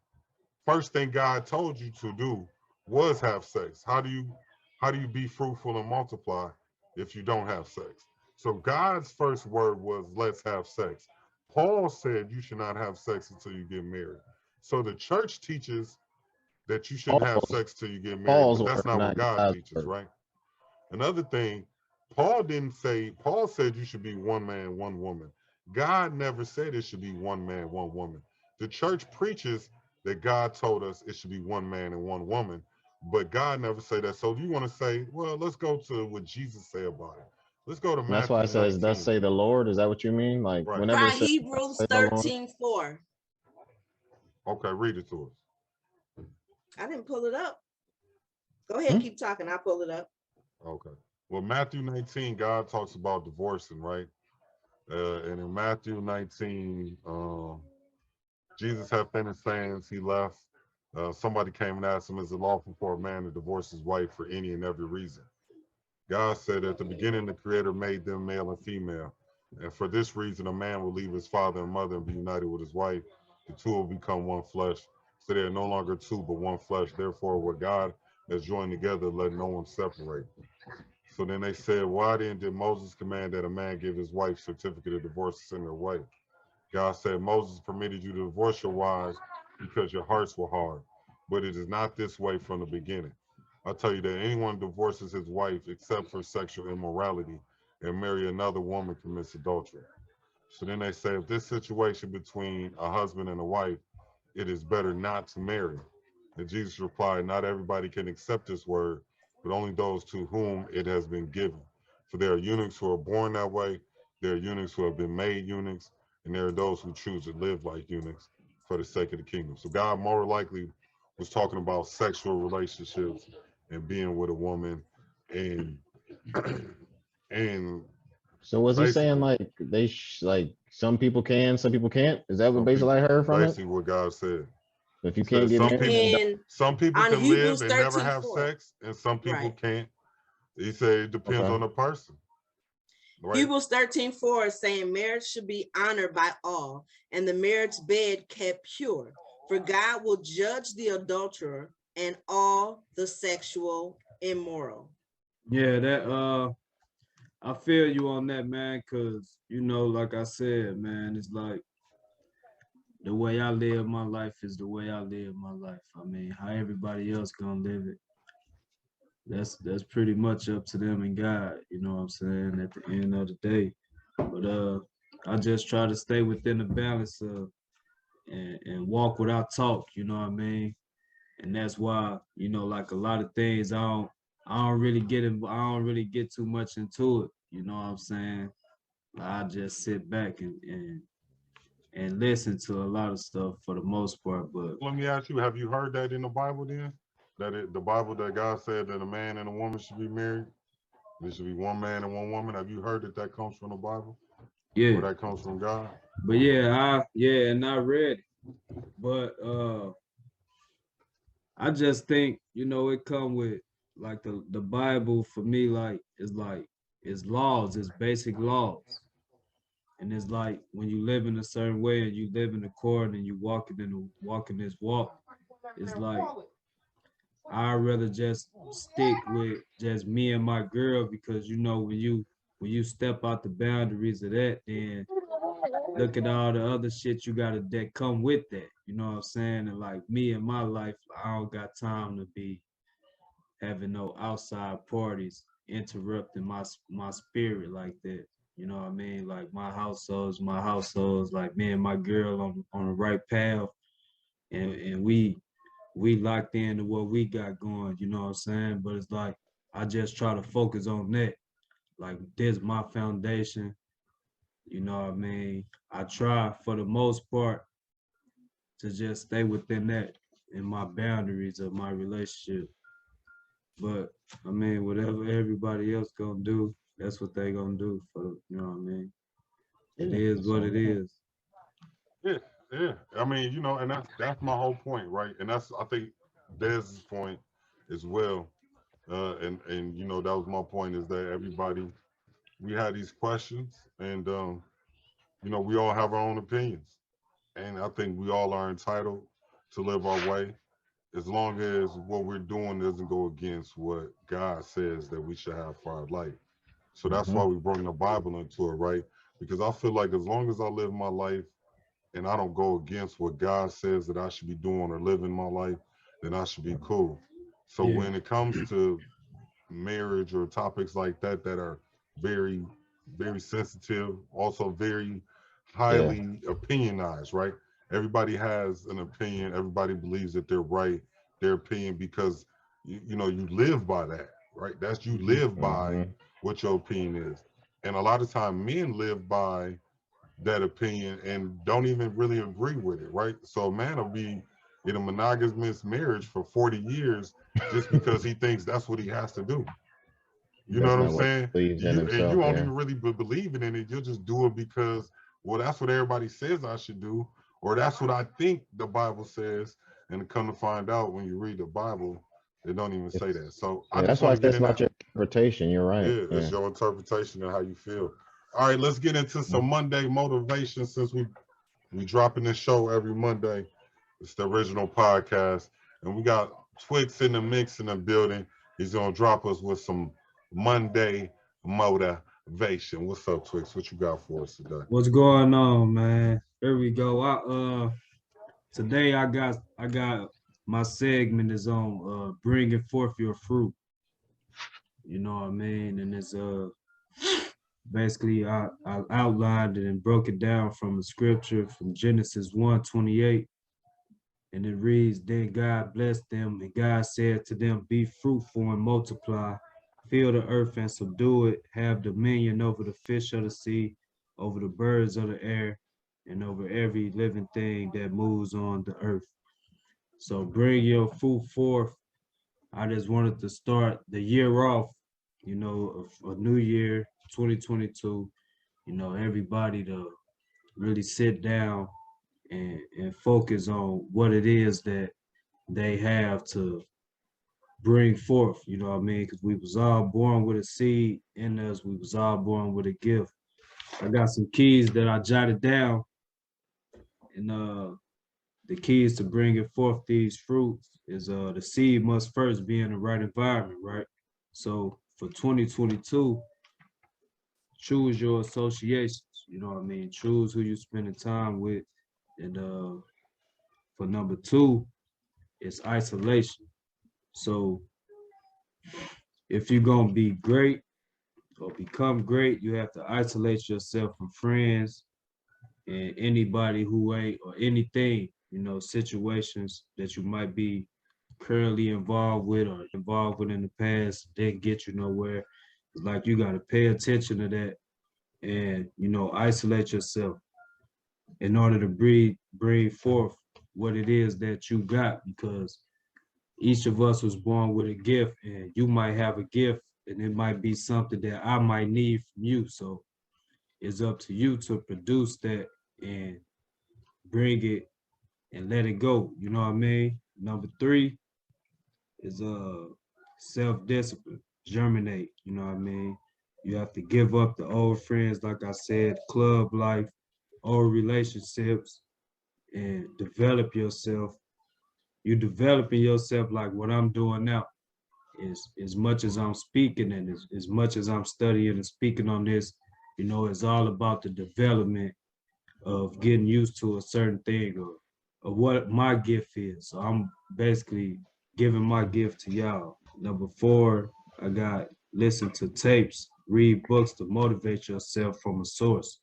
Speaker 1: First thing God told you to do was have sex. How do you be fruitful and multiply if you don't have sex? So God's first word was, let's have sex. Paul said you should not have sex until you get married. So the church teaches that you shouldn't have sex till you get married, but that's not what God teaches, right? Another thing, Paul said you should be one man, one woman. God never said it should be one man, one woman. The church preaches that God told us it should be one man and one woman, but God never said that. So if you want to say, well, let's go to what Jesus said about it. Let's go to Matthew.
Speaker 4: That's why it says, thus say the Lord. Is that what you mean? Like
Speaker 1: right.
Speaker 4: Whenever it says,
Speaker 3: Hebrews 13:4.
Speaker 1: Okay, read it to us.
Speaker 3: I didn't pull it up. Go ahead, keep talking. I'll pull it up.
Speaker 1: Okay. Well, Matthew 19, God talks about divorcing, right? And in Matthew 19, Jesus had finished saying he left. Somebody came and asked him, is it lawful for a man to divorce his wife for any and every reason? God said at the beginning, the Creator made them male and female. And for this reason, a man will leave his father and mother and be united with his wife. The two will become one flesh. So they are no longer two, but one flesh. Therefore, what God has joined together, let no one separate. So then they said, why then did Moses command that a man give his wife certificate of divorce to send her away? God said, Moses permitted you to divorce your wives because your hearts were hard. But it is not this way from the beginning. I tell you that anyone divorces his wife except for sexual immorality and marry another woman commits adultery. So then they say, if this situation between a husband and a wife, it is better not to marry. And Jesus replied, not everybody can accept this word, but only those to whom it has been given. For there are eunuchs who are born that way, there are eunuchs who have been made eunuchs, and there are those who choose to live like eunuchs for the sake of the kingdom. So God more likely was talking about sexual relationships and being with a woman, and
Speaker 4: so was he saying like like some people can, some people can't? Is that what basically I heard from it?
Speaker 1: Basically what God said.
Speaker 4: If you can't get married,
Speaker 1: some people can live and never have sex, and some people can't. He said it depends on the person. Right?
Speaker 3: Hebrews 13:4 is saying marriage should be honored by all, and the marriage bed kept pure. For God will judge the adulterer and all the sexual immoral.
Speaker 5: Yeah, that I feel you on that, man, because you know, like I said, man, it's like the way I live my life is the way I live my life. I mean, how everybody else gonna live it, that's pretty much up to them and God, you know what I'm saying, at the end of the day. But I just try to stay within the balance of and walk without talk, you know what I mean? And that's why, you know, like a lot of things I don't really get too much into it, you know what I'm saying? I just sit back and listen to a lot of stuff for the most part. But
Speaker 1: Let me ask you, have you heard that in the Bible then? The Bible that God said that a man and a woman should be married? There should be one man and one woman. Have you heard that comes from the Bible?
Speaker 5: yeah,
Speaker 1: Or that comes from God?
Speaker 5: but yeah, and I read it. But I just think, you know, it come with like the Bible for me, like it's laws, it's basic laws. And it's like when you live in a certain way and you live in the court and you walking this walk, it's like I'd rather just stick with just me and my girl, because you know when you step out the boundaries of that, then look at all the other shit you gotta that come with that. You know what I'm saying? And like me in my life, I don't got time to be having no outside parties interrupting my spirit like that. You know what I mean? Like my household's like me and my girl on the right path, and we locked into what we got going, you know what I'm saying? But it's like I just try to focus on that. Like this my foundation, you know what I mean? I try for the most part to just stay within that in my boundaries of my relationship. But I mean, whatever everybody else gonna do, that's what they gonna do for, you know what I mean? It is what it is.
Speaker 1: Yeah, yeah. I mean, you know, and that's my whole point, right? And that's I think Dez's point as well. And you know, that was my point, is that everybody, we had these questions, and you know, we all have our own opinions. And I think we all are entitled to live our way, as long as what we're doing doesn't go against what God says that we should have for our life. So that's why we bring the Bible into it, right? Because I feel like as long as I live my life and I don't go against what God says that I should be doing or living my life, then I should be cool. So
Speaker 5: Yeah.
Speaker 1: when it comes to marriage or topics like that that are very, very sensitive, also very highly opinionized, right? Everybody has an opinion. Everybody believes that they're right, their opinion, because you know, you live by that, right? That's, you live by what your opinion is. And a lot of time men live by that opinion and don't even really agree with it, right? So a man will be in a monogamous marriage for 40 years just because he thinks that's what he has to do. You know what I'm saying? And you won't even really believe in it. You'll just do it because, well, that's what everybody says I should do, or that's what I think the Bible says. And to come to find out, when you read the Bible, they don't even say that. So I just
Speaker 4: that's why
Speaker 1: want to get
Speaker 4: it's
Speaker 1: in
Speaker 4: not
Speaker 1: that.
Speaker 4: your interpretation. You're right.
Speaker 1: Yeah, it's your interpretation and how you feel. All right, let's get into some Monday motivation, since we dropping this show every Monday. It's the Original Podcast, and we got Twix in the mix in the building. He's gonna drop us with some Monday motivation. What's up, Twix? What you got for us today?
Speaker 5: What's going on, man? Here we go. Today I got my segment is on bringing forth your fruit. You know what I mean? And it's basically I outlined it and broke it down from a scripture from Genesis 1:28. And it reads, then God blessed them, and God said to them, be fruitful and multiply, fill the earth and subdue it, have dominion over the fish of the sea, over the birds of the air, and over every living thing that moves on the earth. So bring your fruit forth. I just wanted to start the year off, you know, a new year, 2022, you know, everybody to really sit down and focus on what it is that they have to bring forth, you know what I mean? Because we was all born with a seed in us. We was all born with a gift. I got some keys that I jotted down, and the keys to bringing forth these fruits is the seed must first be in the right environment, right? So for 2022, choose your associations, you know what I mean? Choose who you're spending time with. And for number 2, it's isolation. So if you're gonna be great or become great, you have to isolate yourself from friends and anybody who ain't, or anything, you know, situations that you might be currently involved with or involved with in the past didn't get you nowhere. It's like you got to pay attention to that and, you know, isolate yourself in order to bring forth what it is that you got, because each of us was born with a gift, and you might have a gift and it might be something that I might need from you. So it's up to you to produce that and bring it and let it go. You know what I mean? Number 3 is self-discipline, germinate. You know what I mean? You have to give up the old friends, like I said, club life, old relationships, and develop yourself. You developing yourself like what I'm doing now. Is as much as I'm speaking and as much as I'm studying and speaking on this, you know, it's all about the development of getting used to a certain thing or what my gift is. So I'm basically giving my gift to y'all. Number 4, I got listen to tapes, read books to motivate yourself from a source.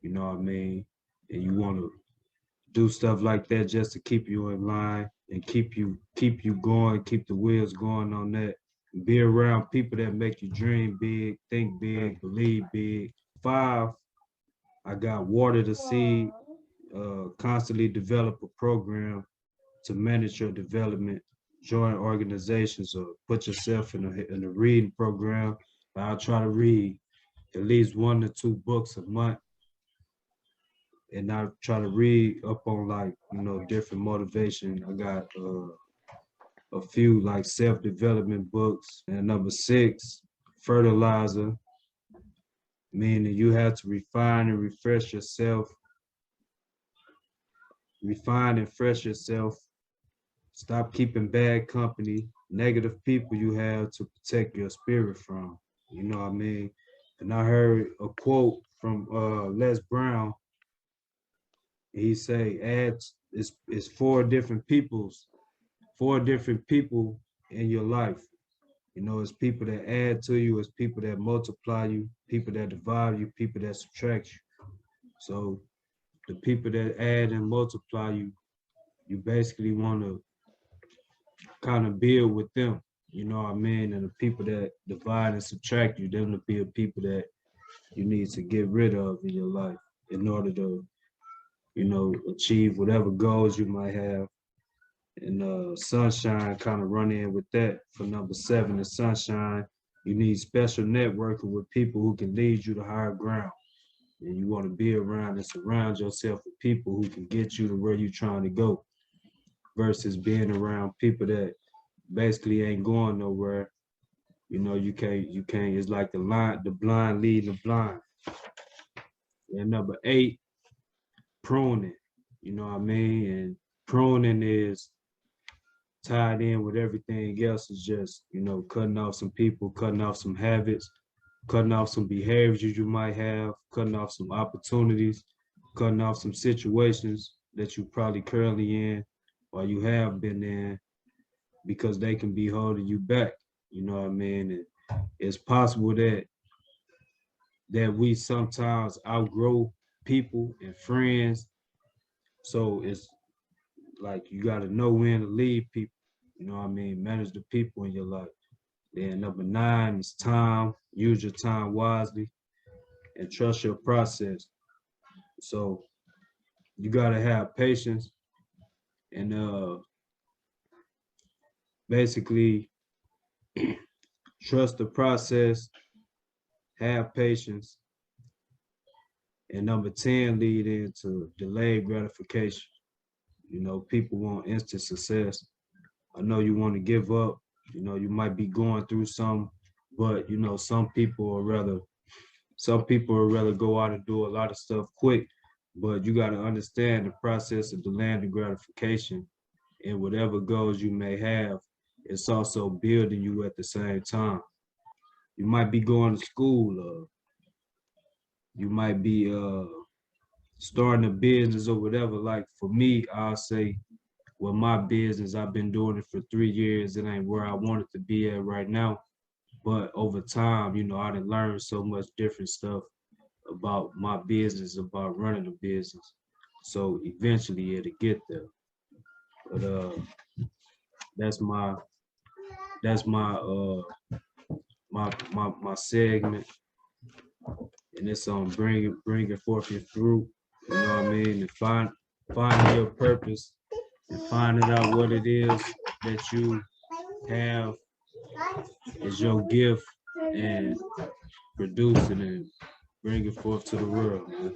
Speaker 5: You know what I mean? And you want to do stuff like that just to keep you in line and keep you going, keep the wheels going on that. Be around people that make you dream big, think big, believe big. 5, I got water the seed, constantly develop a program to manage your development, join organizations or put yourself in a reading program. I'll try to read at least 1 to 2 books a month. And I try to read up on, like, you know, different motivation. I got a few like self-development books. And number 6, fertilizer, meaning you have to refine and refresh yourself. Refine and fresh yourself. Stop keeping bad company, negative people you have to protect your spirit from. You know what I mean? And I heard a quote from Les Brown. He say, it's 4 different people in your life. You know, it's people that add to you, it's people that multiply you, people that divide you, people that subtract you. So the people that add and multiply you, you basically want to kind of build with them. You know what I mean? And the people that divide and subtract you, them to be the people that you need to get rid of in your life in order to, you know, achieve whatever goals you might have. And sunshine kind of run in with that. For number 7, the sunshine, you need special networking with people who can lead you to higher ground. And you want to be around and surround yourself with people who can get you to where you're trying to go, versus being around people that basically ain't going nowhere. You know, you can't, it's like the blind leading the blind. And number 8, pruning, you know what I mean? And pruning is tied in with everything else. Is just, you know, cutting off some people, cutting off some habits, cutting off some behaviors you might have, cutting off some opportunities, cutting off some situations that you probably currently in or you have been in, because they can be holding you back. You know what I mean? And it's possible that we sometimes outgrow people and friends. So it's like you got to know when to leave people. You know what I mean? Manage the people in your life. Then number 9 is time. Use your time wisely and trust your process. So you got to have patience and basically trust the process, have patience. And number 10 lead into delayed gratification. You know, people want instant success. I know you want to give up You know, you might be going through some, but you know, some people would rather go out and do a lot of stuff quick. But you got to understand the process of delaying the gratification and whatever goals you may have, it's also building you at the same time. You might be going to school, you might be starting a business or whatever. Like for me, I'll say, well, my business, I've been doing it for 3 years. It ain't where I want it to be at right now. But over time, you know, I done learned so much different stuff about my business, about running a business. So eventually it'll get there. But that's my my segment, and it's on bringing forth your fruit. You know what I mean? And finding your purpose and finding out what it is that you have is your gift, and producing and bringing forth to the world, man.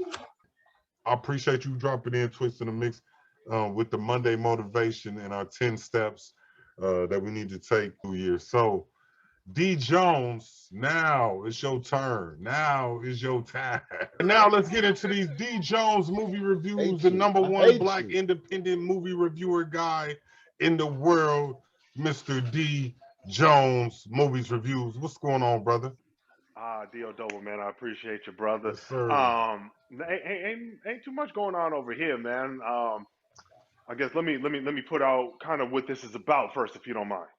Speaker 1: I appreciate you dropping in, twisting the mix with the Monday motivation and our 10 steps that we need to take through year. So, D Jones, now it's your turn. Now is your time. Now let's get into these D Jones movie reviews, the number one Black independent movie reviewer guy in the world, Mr. D Jones Movies Reviews. What's going on, brother?
Speaker 2: D.O. Double, man. I appreciate you, brother.
Speaker 1: Yes, sir.
Speaker 2: Ain't too much going on over here, man. I guess let me put out kind of what this is about first, if you don't mind.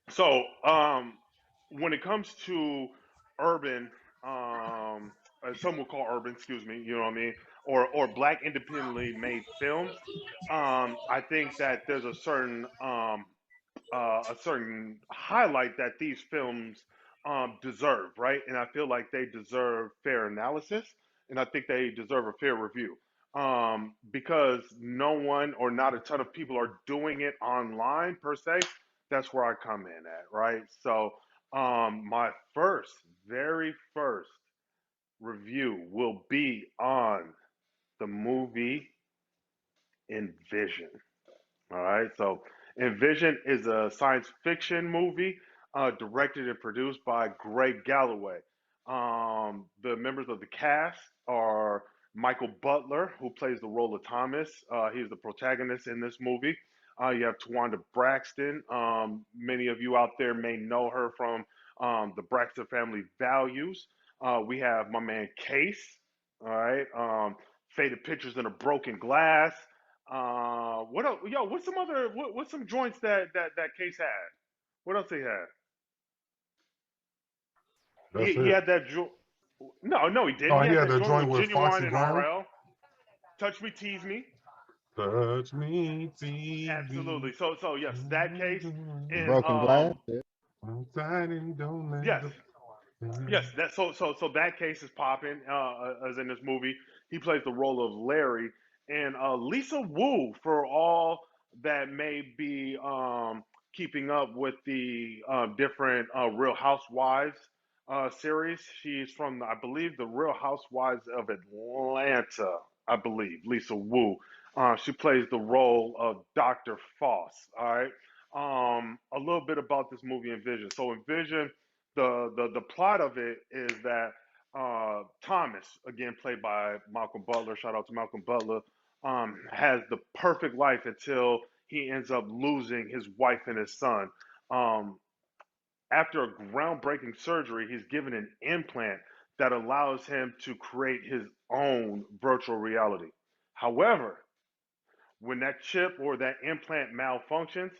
Speaker 2: So, when it comes to urban, some would call urban, excuse me, you know what I mean, or Black independently made films, I think that there's a certain highlight that these films deserve, right? And I feel like they deserve fair analysis, and I think they deserve a fair review. Because no one or not a ton of people are doing it online per se. That's where I come in at, right? So, my very first review will be on the movie Envision. All right, so Envision is a science fiction movie directed and produced by Greg Galloway. The members of the cast are Michael Butler, who plays the role of Thomas. He's the protagonist in this movie. You have Tawanda Braxton. Many of you out there may know her from the Braxton Family Values. We have my man Case. All right, Faded Pictures in a Broken Glass. What else? Yo, what's some joints that Case had? What else he had? He had that joint. No, he didn't.
Speaker 1: Oh,
Speaker 2: he
Speaker 1: he
Speaker 2: had
Speaker 1: had
Speaker 2: that
Speaker 1: that joint with
Speaker 2: Genuine
Speaker 1: Foxy
Speaker 2: and
Speaker 1: Brown.
Speaker 2: RL. Touch Me, Tease Me.
Speaker 1: Touch me, tease
Speaker 2: Absolutely.
Speaker 1: me.
Speaker 2: So yes, that Case and
Speaker 4: Broken Glass.
Speaker 1: I'm tired and don't let
Speaker 2: yes,
Speaker 1: the-
Speaker 2: yes. So that Case is popping as in this movie. He plays the role of Larry, and Lisa Wu, for all that may be keeping up with the different Real Housewives series. She's from, I believe, the Real Housewives of Atlanta. I believe Lisa Wu. She plays the role of Dr. Foss. All right. A little bit about this movie Envision. So Envision, the plot of it is that Thomas, again played by Malcolm Butler, shout out to Malcolm Butler, has the perfect life until he ends up losing his wife and his son. Um, After a groundbreaking surgery, he's given an implant that allows him to create his own virtual reality. However, when that chip or that implant malfunctions,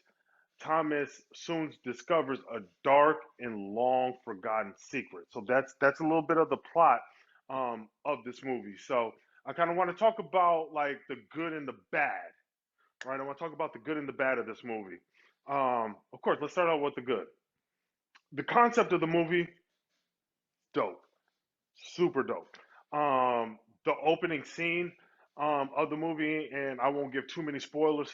Speaker 2: Thomas soon discovers a dark and long forgotten secret. So that's a little bit of the plot of this movie. So I kind of want to talk about like the good and the bad, right? I want to talk about the good and the bad of this movie. Of course, let's start out with the good. The concept of the movie, dope, super dope. The opening scene of the movie, and I won't give too many spoilers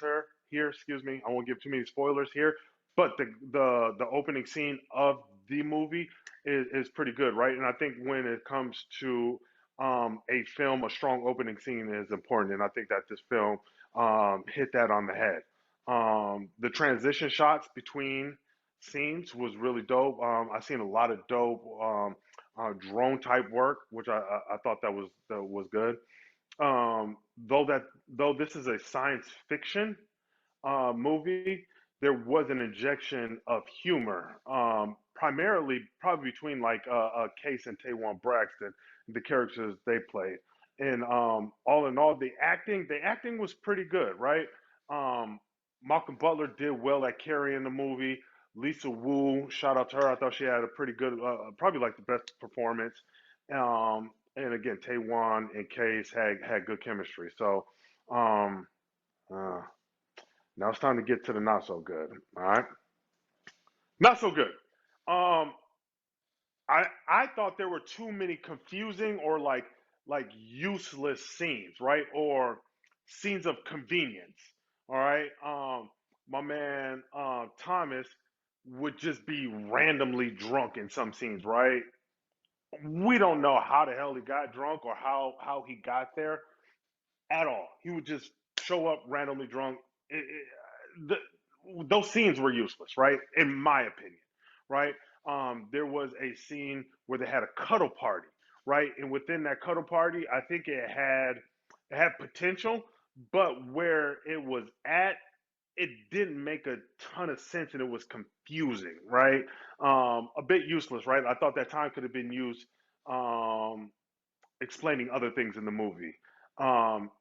Speaker 2: here. Excuse me, I won't give too many spoilers here. But the opening scene of the movie is pretty good, right? And I think when it comes to a film, a strong opening scene is important, and I think that this film hit that on the head. The transition shots between scenes was really dope. I seen a lot of dope drone type work, which I thought that was good. Though this is a science fiction movie, there was an injection of humor, primarily probably between like Case and Taewon Braxton, the characters they played. And all in all, the acting was pretty good, right? Um, Malcolm Butler did well at carrying the movie. Lisa Wu, shout out to her. I thought she had a pretty good, probably like the best performance. And again, Taewon and Case had good chemistry. So um, uh, now it's time to get to the not so good. All right, not so good. Um, I thought there were too many confusing or like useless scenes, right? Or scenes of convenience. All right. My man Thomas would just be randomly drunk in some scenes, right? We don't know how the hell he got drunk or how he got there at all. He would just show up randomly drunk. The, those scenes were useless, right? In my opinion, right? There was a scene where they had a cuddle party, right? And within that cuddle party, I think it had potential, but where it was at, it didn't make a ton of sense and it was confusing, right? A bit useless, right? I thought that time could have been used um, explaining other things in the movie. Um,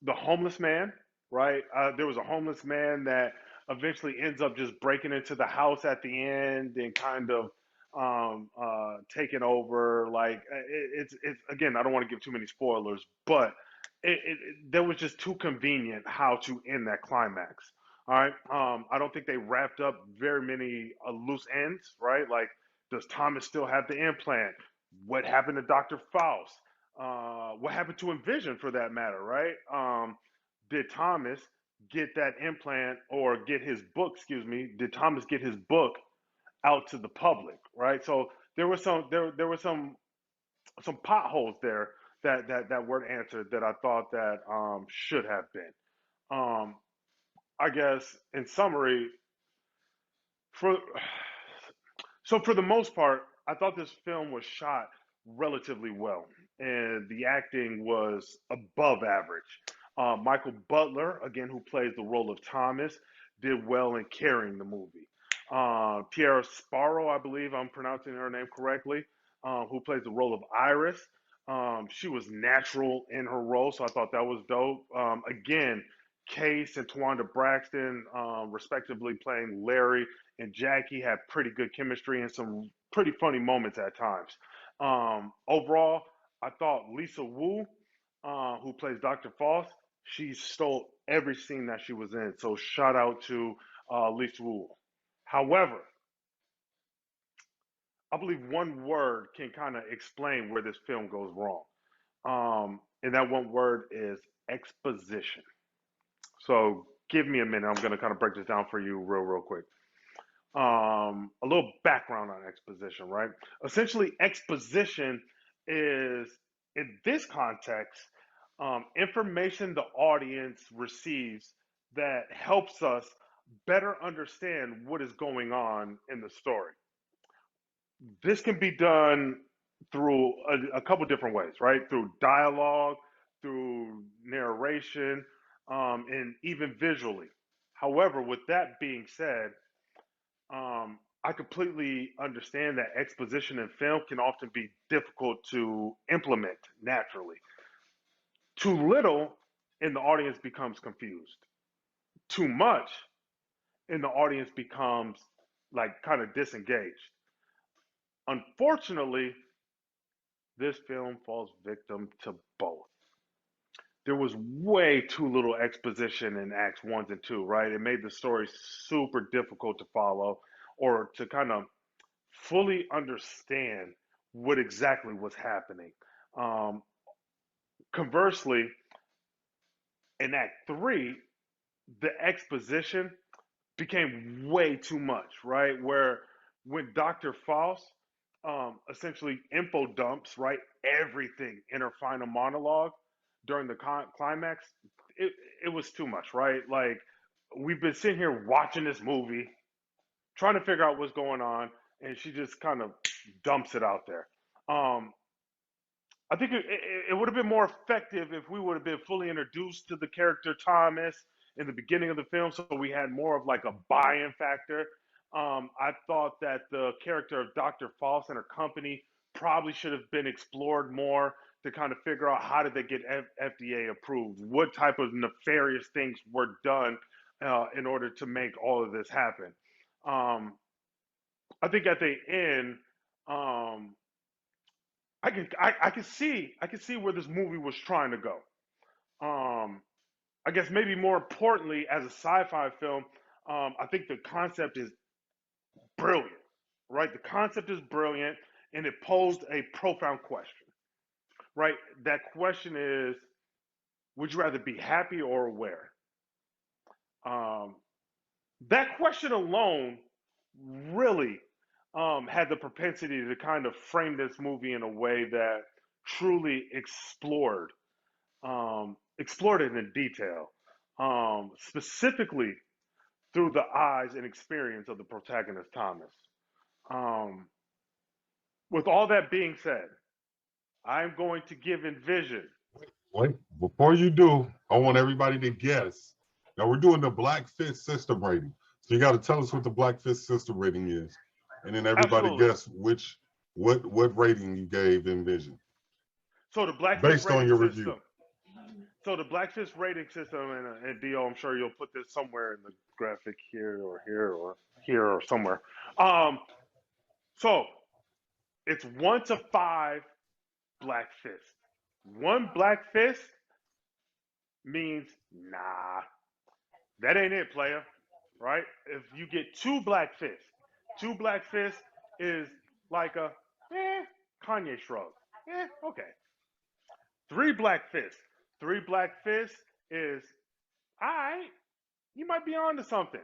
Speaker 2: the homeless man, right? There was a homeless man that eventually ends up just breaking into the house at the end and kind of taking over. Like it's again, I don't want to give too many spoilers, but that was just too convenient how to end that climax. All right. I don't think they wrapped up very many loose ends, right? Like, does Thomas still have the implant? What happened to Dr. Faust? What happened to Envision for that matter, right? Did Thomas get that implant or get his book, excuse me, did Thomas get his book out to the public, right? So there were some potholes there that weren't answered that I thought that should have been. Um, I guess in summary, for for the most part, I thought this film was shot relatively well, and the acting was above average. Michael Butler, again, who plays the role of Thomas, did well in carrying the movie. Pierre Sparrow, I believe I'm pronouncing her name correctly, who plays the role of Iris. She was natural in her role, so I thought that was dope. Again, Case and Tawanda Braxton, respectively, playing Larry and Jackie, had pretty good chemistry and some pretty funny moments at times. Overall, I thought Lisa Wu, who plays Dr. Faust, she stole every scene that she was in. So shout out to Lisa Wu. However, I believe one word can kind of explain where this film goes wrong. And that one word is exposition. So give me a minute. I'm going to kind of break this down for you real quick. A little background on exposition, right? Essentially, exposition is, in this context, information the audience receives that helps us better understand what is going on in the story. This can be done through a couple different ways, right? Through dialogue, through narration, and even visually. However, with that being said, I completely understand that exposition in film can often be difficult to implement naturally. Too little, and the audience becomes confused. Too much, and the audience becomes like kind of disengaged. Unfortunately, this film falls victim to both. There was way too little exposition in Acts 1 and 2, right? It made the story super difficult to follow or to kind of fully understand what exactly was happening. Um, Conversely, in Act 3, the exposition became way too much, right? Where when Dr. Faust essentially info dumps, right, everything in her final monologue during the climax, it, it was too much, right? Like, we've been sitting here watching this movie, trying to figure out what's going on, and she just kind of dumps it out there. I think it would have been more effective if we would have been fully introduced to the character Thomas in the beginning of the film, so we had more of like a buy-in factor. I thought that the character of Dr. Faust and her company probably should have been explored more to kind of figure out how did they get FDA approved, what type of nefarious things were done in order to make all of this happen. I think at the end, I can see where this movie was trying to go. I guess maybe more importantly, as a sci-fi film, I think the concept is brilliant, right? The concept is brilliant, and it posed a profound question, right? That question is, would you rather be happy or aware? That question alone really had the propensity to kind of frame this movie in a way that truly explored it in detail, specifically through the eyes and experience of the protagonist Thomas. With all that being said, I'm going to give Envision.
Speaker 1: Wait, before you do, I want everybody to guess. Now we're doing the Blackfist system rating. So you got to tell us what the Blackfist system rating is. And then everybody
Speaker 2: Absolutely.
Speaker 1: guess what rating you gave Envision.
Speaker 2: So the Blackfist
Speaker 1: based on your
Speaker 2: system.
Speaker 1: review.
Speaker 2: So the Blackfist rating system, and Dio, I'm sure you'll put this somewhere in the graphic here or somewhere. So it's 1 to 5 Black Fist. 1 Black Fist means nah, that ain't it, player. Right? If you get 2 Black Fists, 2 Black Fists is like a Kanye shrug. Okay. 3 Black Fists. 3 Black Fists is, all right, you might be on to something.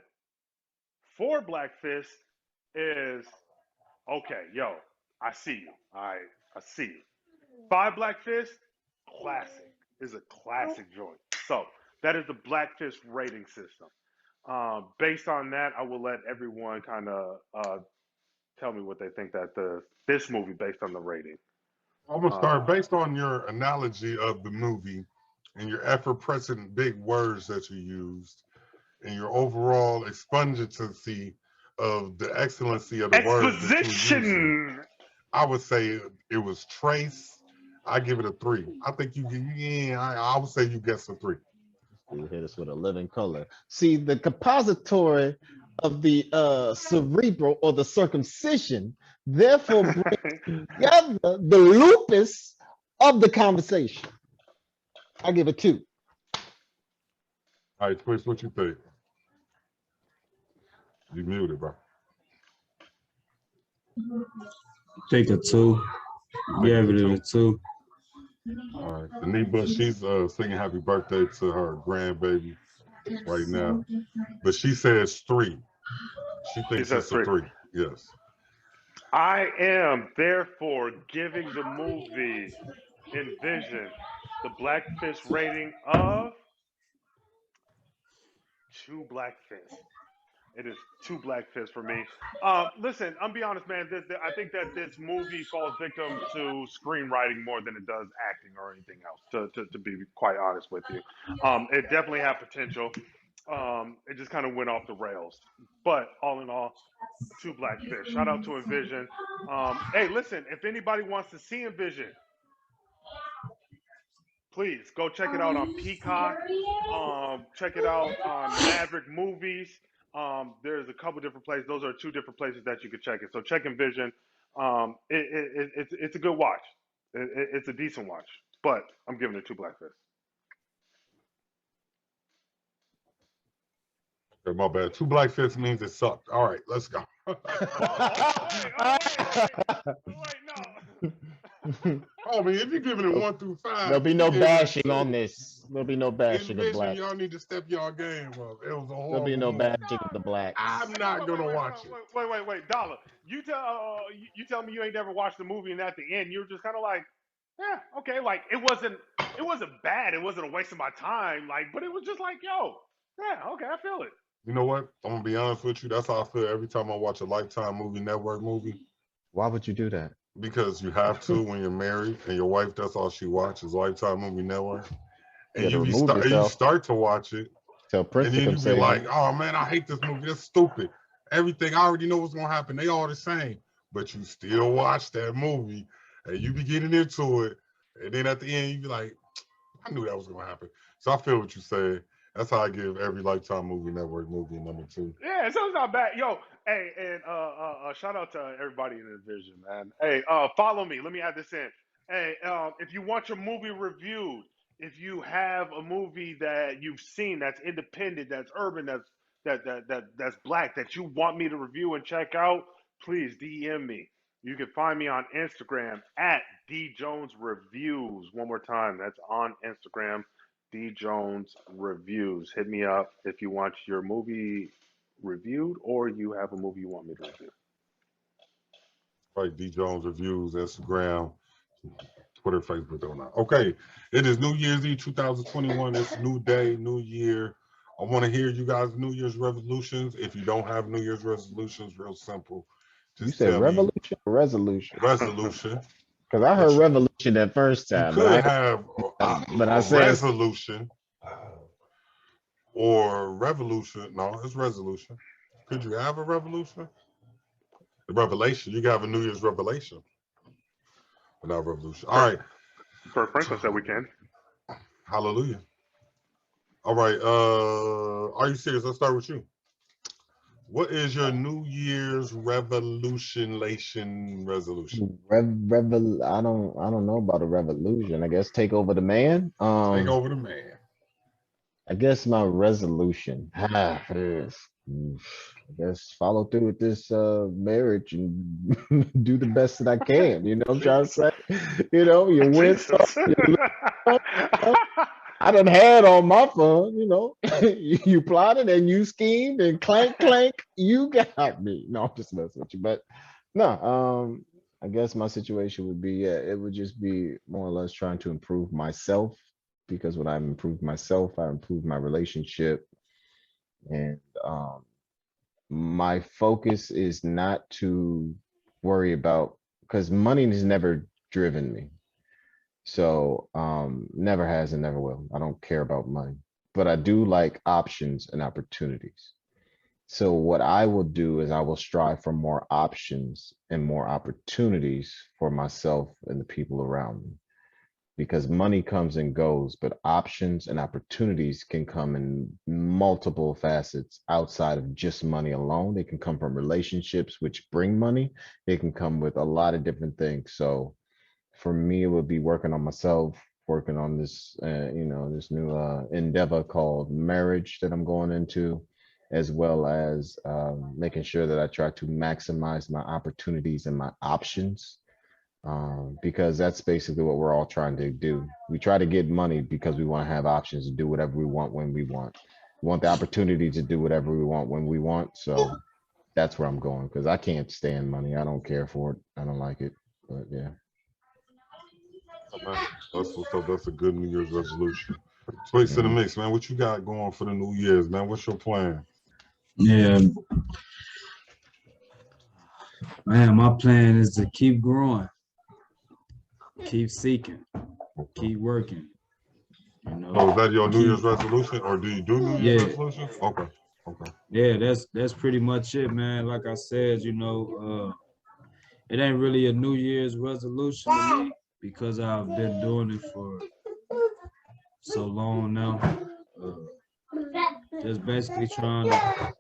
Speaker 2: 4 Black Fists is, okay, yo, I see you. All right, I see you. 5 Black Fists, classic. Is a classic joint. So that is the Black Fist rating system. Based on that, I will let everyone kind of tell me what they think that this movie based on the rating.
Speaker 1: I'm gonna start based on your analogy of the movie and your effervescent big words that you used and your overall expungency of the excellency of the
Speaker 2: Exposition.
Speaker 1: words. I would say it was trace. I give it a 3. I think I would say you guess a 3.
Speaker 4: You hit us with a living color. See, the compository of the cerebral or the circumcision, therefore brings together the lupus of the conversation. I give it 2.
Speaker 1: All right, Twist, what you think? You muted, bro.
Speaker 5: Take a 2. Gave it a 2.
Speaker 1: All right, Daniba, she's singing happy birthday to her grandbaby right now, but she says 3. She thinks it's a 3. Yes.
Speaker 2: I am therefore giving the movie Envision the Black Fist rating of 2 Black Fists. It is 2 Black Fists for me. Listen, I'm be honest, man. I think that this movie falls victim to screenwriting more than it does acting or anything else. To be quite honest with you, it definitely had potential. It just kind of went off the rails. But all in all, 2 Black Fists. Shout out to Envision. Hey, listen, if anybody wants to see Envision, please go check it out on Peacock. Check it out on Maverick Movies. There's a couple different places. Those are 2 different places that you could check it. So check Envision. It's a good watch. It's a decent watch. But I'm giving it 2 Black Fists.
Speaker 1: Okay, my bad. 2 Black Fists means it sucked. All right, let's go.
Speaker 2: Wait, no.
Speaker 1: Oh, man, if you're giving it 1 through 5,
Speaker 4: there'll be no bashing on this. There'll be no bashing of Black.
Speaker 1: Y'all need to step y'all game up. It was a horrible.
Speaker 4: There'll be no bashing of the Blacks.
Speaker 1: I'm not gonna watch it.
Speaker 2: Wait, Dollar. You tell me you ain't never watched the movie, and at the end you were just kind of like, yeah, okay, like it wasn't bad. It wasn't a waste of my time. Like, but it was just like, yo, yeah, okay, I feel it.
Speaker 1: You know what? I'm gonna be honest with you. That's how I feel every time I watch a Lifetime movie network movie.
Speaker 4: Why would you do that?
Speaker 1: Because you have to when you're married and your wife, that's all she watches, Lifetime movie network. And
Speaker 4: you
Speaker 1: start to watch it.
Speaker 4: Tell Prince
Speaker 1: and
Speaker 4: to
Speaker 1: then
Speaker 4: come
Speaker 1: you be
Speaker 4: say
Speaker 1: like, oh man, I hate this movie. That's stupid. Everything I already know what's gonna happen. They all the same. But you still watch that movie and you be getting into it. And then at the end, you be like, I knew that was gonna happen. So I feel what you said. That's how I give every Lifetime movie network movie number 2.
Speaker 2: Yeah, so it's not bad. Yo, hey, and shout out to everybody in the division, man. Hey, follow me. Let me add this in. Hey, if you want your movie reviewed, if you have a movie that you've seen that's independent, that's urban, that's black, that you want me to review and check out, please DM me. You can find me on Instagram at djonesreviews. One more time, that's on Instagram, djonesreviews. Hit me up if you want your movie reviewed or you have a movie you want me to review.
Speaker 1: Right, D Jones Reviews, Instagram, Twitter, Facebook, or not. Okay, it is New Year's Eve 2021. It's a new day, new year. I want to hear you guys' New Year's resolutions. If you don't have New Year's resolutions, real simple.
Speaker 4: You said revolution or resolution?
Speaker 1: Resolution.
Speaker 4: Because I heard revolution that first time.
Speaker 1: You could have
Speaker 4: I said
Speaker 1: resolution or revolution. No, it's resolution. Could you have a revolution? The revelation. You can have a New Year's revelation. But not revolution. All right.
Speaker 2: Kirk Franklin said we can.
Speaker 1: Hallelujah. All right. Are you serious? Let's start with you. What is your New Year's resolution?
Speaker 4: I don't know about a revolution. I guess take over the man.
Speaker 1: Take over the man.
Speaker 4: I guess my resolution is, I guess, follow through with this marriage and do the best that I can. You know what I'm trying to say? You know, you win some, you lose some. I done had all my fun, you know. You plotted and you schemed and clank, clank, you got me. No, I'm just messing with you. But no, I guess my situation would be, it would just be more or less trying to improve myself, because when I improve myself, I improve my relationship. And my focus is not to worry about, because money has never driven me. So never has and never will. I don't care about money, but I do like options and opportunities. So what I will do is I will strive for more options and more opportunities for myself and the people around me, because money comes and goes, but options and opportunities can come in multiple facets outside of just money alone. They can come from relationships, which bring money. They can come with a lot of different things. So for me, it would be working on myself, working on this, this new endeavor called marriage that I'm going into, as well as making sure that I try to maximize my opportunities and my options, because that's basically what we're all trying to do. We try to get money because we want to have options to do whatever we want when we want. We want the opportunity to do whatever we want when we want. So that's where I'm going, because I can't stand money. I don't care for it. I don't like it. But yeah.
Speaker 1: That's what's up. That's a good New Year's resolution. Twix to the mix, man. What you got going for the New Year's, man? What's your plan?
Speaker 5: Yeah, man, my plan is to keep growing, keep seeking, keep working. You know.
Speaker 1: Oh, is that your New Year's resolution, or do you do New Year's resolutions? Okay.
Speaker 5: Yeah, that's pretty much it, man. Like I said, you know, it ain't really a New Year's resolution to me, because I've been doing it for so long now. Just basically trying to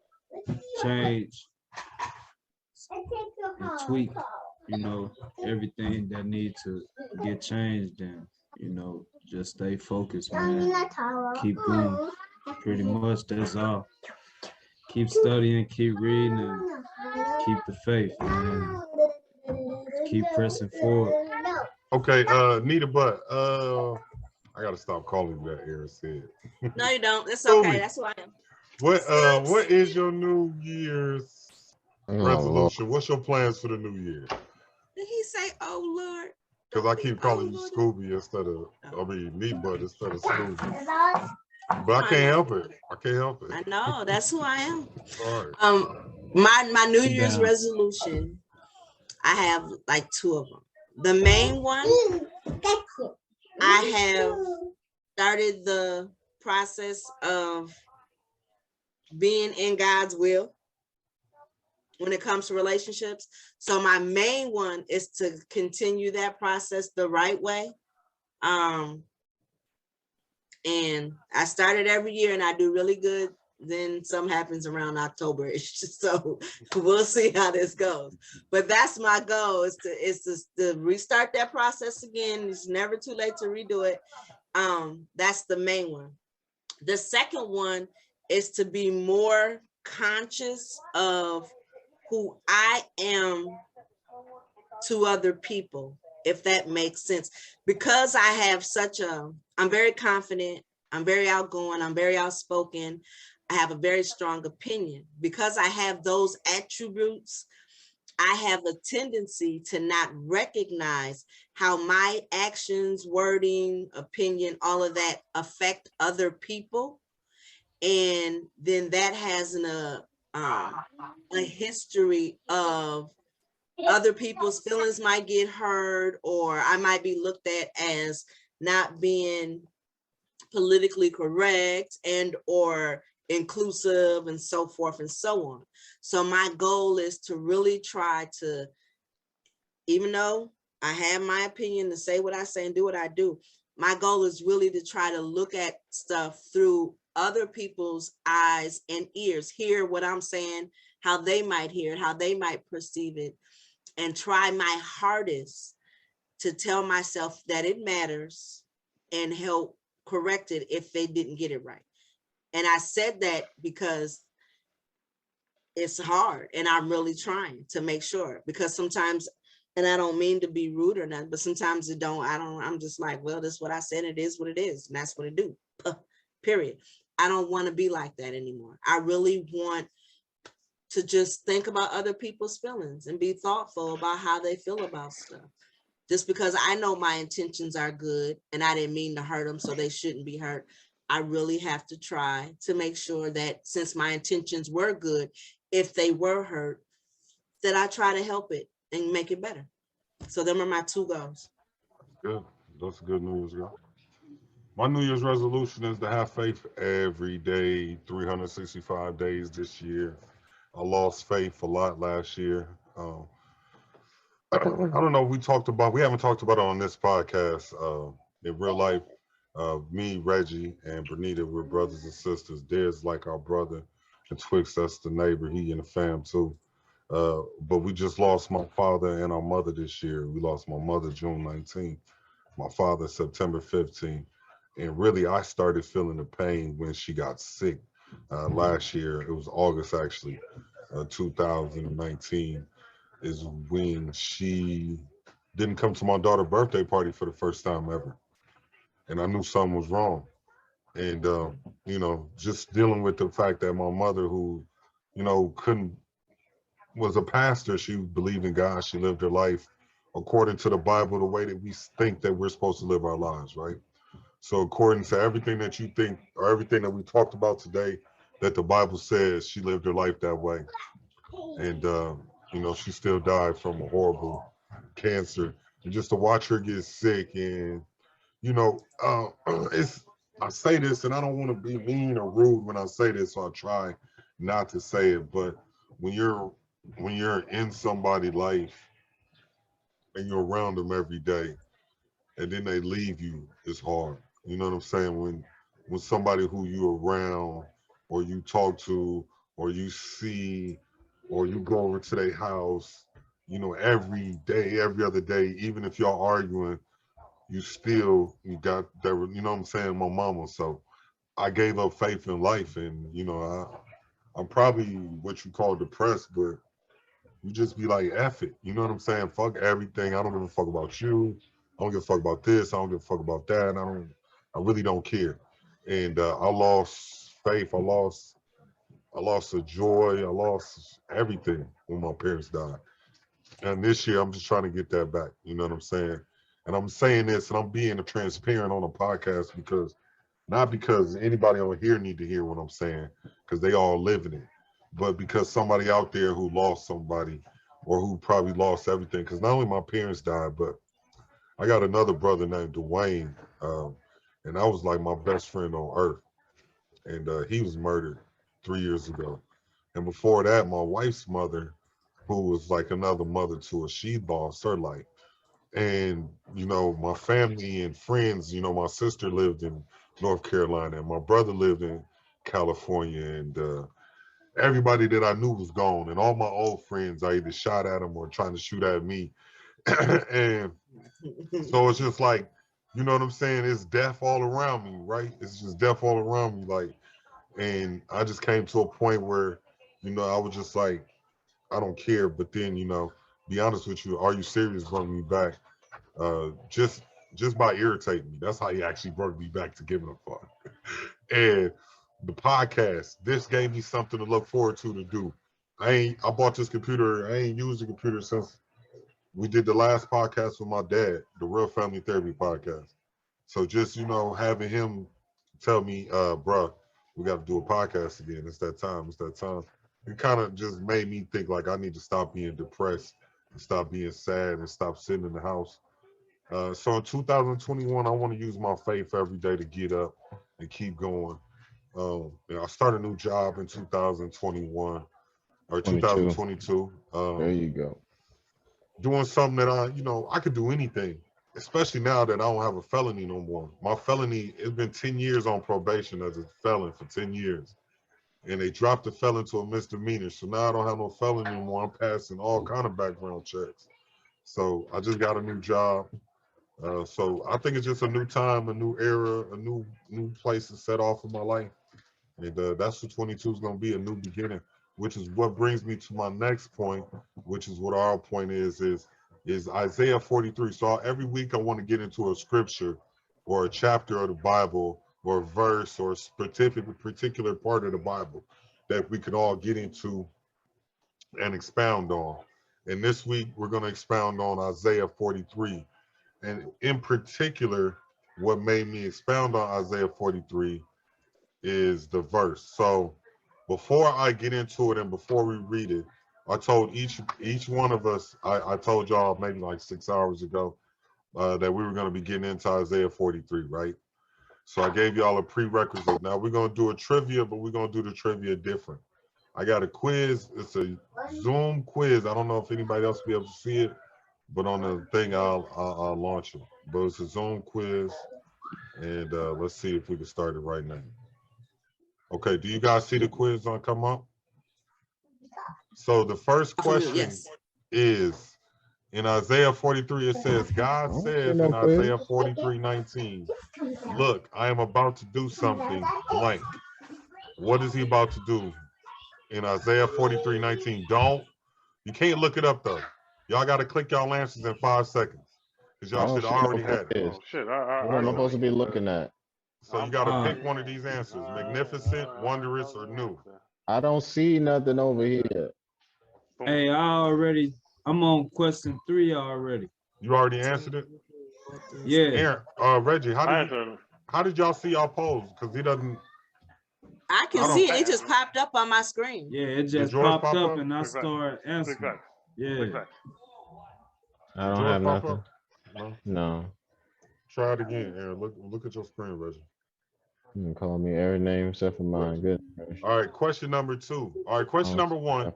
Speaker 5: change and tweak, you know, everything that needs to get changed, and, you know, just stay focused, man. Keep going. Pretty much that's all. Keep studying, keep reading, and keep the faith, man. Keep pressing forward.
Speaker 1: Okay, Nita Butt, I gotta stop calling you that, Eric said.
Speaker 3: No, you don't. It's okay. That's who I am.
Speaker 1: What is your New Year's resolution? What's your plans for the new year?
Speaker 3: Did he say, "Oh Lord"?
Speaker 1: Because I keep calling you Scooby instead of, Nita Butt instead of Scooby. But I can't help it. I can't help it.
Speaker 3: I know, that's who I am.
Speaker 1: All right.
Speaker 3: My New Year's resolution, I have like 2 of them. The main one, I have started the process of being in God's will when it comes to relationships. So my main one is to continue that process the right way. And I started every year and I do really good. Then something happens around October-ish. So we'll see how this goes. But that's my goal, is to restart that process again. It's never too late to redo it. That's the main one. The second one is to be more conscious of who I am to other people, if that makes sense. Because I have I'm very confident, I'm very outgoing, I'm very outspoken, I have a very strong opinion. Because I have those attributes, I have a tendency to not recognize how my actions, wording, opinion, all of that affect other people. And then that has a history of other people's feelings might get hurt, or I might be looked at as not being politically correct and or inclusive, and so forth and so on. So my goal is to really try to, even though I have my opinion, to say what I say and do what I do, my goal is really to try to look at stuff through other people's eyes and ears, hear what I'm saying, how they might hear it, how they might perceive it, and try my hardest to tell myself that it matters and help correct it if they didn't get it right. And I said that because it's hard and I'm really trying to make sure, because sometimes, and I don't mean to be rude or nothing, but sometimes I'm just like, well, this is what I said, it is what it is, and that's what it do, period. I don't want to be like that anymore. I really want to just think about other people's feelings and be thoughtful about how they feel about stuff. Just because I know my intentions are good and I didn't mean to hurt them, so they shouldn't be hurt, I really have to try to make sure that since my intentions were good, if they were hurt, that I try to help it and make it better. So them are my 2 goals.
Speaker 1: Good. That's good news, girl. My New Year's resolution is to have faith every day, 365 days this year. I lost faith a lot last year. I don't know. We haven't talked about it on this podcast. In real life, me, Reggie, and Bernita, we're brothers and sisters. Dez like our brother, and Twix, that's the neighbor. He in the fam too. But we just lost my father and our mother this year. We lost my mother June 19th, my father September 15th. And really, I started feeling the pain when she got sick last year. It was August, actually, 2019, is when she didn't come to my daughter's birthday party for the first time ever. And I knew something was wrong. And, just dealing with the fact that my mother, who, was a pastor, she believed in God, she lived her life according to the Bible, the way that we think that we're supposed to live our lives, right? So according to everything that you think, or everything that we talked about today, that the Bible says, she lived her life that way. And, she still died from a horrible cancer. And just to watch her get sick and, I say this, and I don't want to be mean or rude when I say this, so I try not to say it, but when you're in somebody's life and you're around them every day and then they leave you, it's hard. You know what I'm saying? When somebody who you're around or you talk to or you see or you go over to their house, every day, every other day, even if y'all arguing, you got that, you know what I'm saying, my mama. So I gave up faith in life, and I'm probably what you call depressed, but you just be like, F it. You know what I'm saying? Fuck everything. I don't give a fuck about you. I don't give a fuck about this. I don't give a fuck about that. I really don't care. And I lost faith. I lost the joy. I lost everything when my parents died. And this year, I'm just trying to get that back. You know what I'm saying? And I'm saying this, and I'm being transparent on a podcast because Not because anybody on here need to hear what I'm saying, because they all living it, but because somebody out there who lost somebody or who probably lost everything. Because not only my parents died, but I got another brother named Dwayne, and that was like my best friend on earth. And he was murdered 3 years ago. And before that, my wife's mother, who was like another mother to her, she lost her life. And, you know, my family and friends, you know, my sister lived in North Carolina and my brother lived in California. And everybody that I knew was gone. And all my old friends, I either shot at them or trying to shoot at me. And so it's just like, you know what I'm saying? It's death all around me, right? It's just death all around me. Like, and I just came to a point where, you know, I was just like, I don't care. But then, you know, be honest with you, Are You Serious brought me back just by irritating me. That's how he actually brought me back to giving a fuck. And the podcast, this gave me something to look forward to do. I bought this computer. I ain't used the computer since we did the last podcast with my dad, the Real Family Therapy podcast. So just, you know, having him tell me, bruh, we got to do a podcast again. It's that time. It's that time. It kind of just made me think like I need to stop being depressed and stop being sad and stop sitting in the house. So in 2021, I want to use my faith every day to get up and keep going. You know, I started a new job in 2021 or 2022.
Speaker 4: There you go.
Speaker 1: Doing something that I, you know, I could do anything, especially now that I don't have a felony no more. My felony, it's been 10 years on probation as a felon for 10 years. And they dropped the felon to a misdemeanor. So now I don't have no felony anymore. I'm passing all kind of background checks. So I just got a new job. So I think it's just a new time, a new era, a new place to set off in my life. And that's what 22 is going to be, a new beginning, which is what brings me to my next point, which is what our point is Isaiah 43. So every week I want to get into a scripture or a chapter of the Bible or a verse or a particular part of the Bible that we can all get into and expound on. And this week we're going to expound on Isaiah 43. And in particular, what made me expound on Isaiah 43 is the verse. So before I get into it and before we read it, I told each one of us, I told y'all maybe like 6 hours ago that we were going to be getting into Isaiah 43, right? So I gave y'all a prerequisite. Now we're going to do a trivia, but we're going to do the trivia different. I got a quiz. It's a Zoom quiz. I don't know if anybody else will be able to see it, but on the thing I'll launch it. But it's a Zoom quiz, and let's see if we can start it right now. Okay, do you guys see the quiz on come up? So the first question is, in Isaiah 43, it says, God says in Isaiah 43:19, look, I am about to do something blank. What is he about to do in Isaiah 43:19? You can't look it up though. Y'all got to click y'all answers in 5 seconds. Because y'all should already have it.
Speaker 2: Oh, shit.
Speaker 4: What am I supposed to be looking at?
Speaker 1: So you got to pick one of these answers: magnificent, wondrous, or new.
Speaker 4: I don't see nothing over here.
Speaker 5: Hey, I'm on question 3 already.
Speaker 1: You already answered it?
Speaker 5: Yeah.
Speaker 1: Aaron, Reggie, how did y'all see y'all polls? Because he doesn't.
Speaker 3: I can see it. It just popped up on my screen.
Speaker 5: Yeah, it just popped up and I started answering. Yeah.
Speaker 4: I don't have nothing. No.
Speaker 1: Try it again, Aaron. Look at your screen, Reggie.
Speaker 4: You can call me every name except for mine. Good.
Speaker 1: All right, question number 2. All right, question number 1.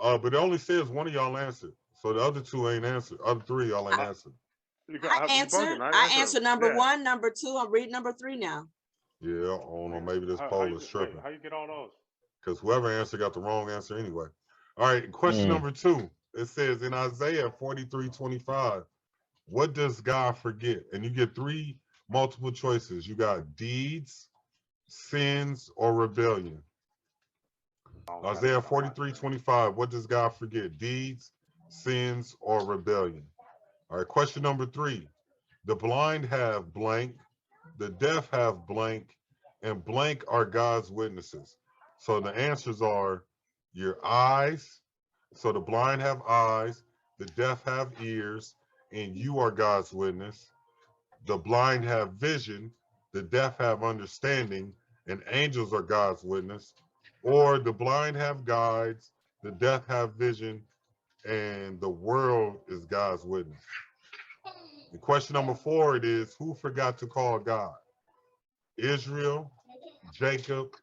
Speaker 1: But it only says one of y'all answered. So the other 2 ain't answered. Other 3 y'all ain't answered.
Speaker 3: I answered number 1, number 2. I'm reading number 3 now.
Speaker 1: Yeah, I don't know. Maybe this poll is tripping.
Speaker 2: How you get all those?
Speaker 1: Because whoever answered got the wrong answer anyway. All right, question number 2. It says in Isaiah 43:25, what does God forget? And you get 3 multiple choices. You got deeds, sins, or rebellion. Isaiah 43:25, what does God forget? Deeds, sins, or rebellion? All right, question number 3. The blind have blank, the deaf have blank, and blank are God's witnesses. So the answers are your eyes. So the blind have eyes, the deaf have ears, and you are God's witness. The blind have vision, the deaf have understanding, and angels are God's witness, or the blind have guides, the deaf have vision, and the world is God's witness. And question number 4, it is, who forgot to call God? Israel, Jacob,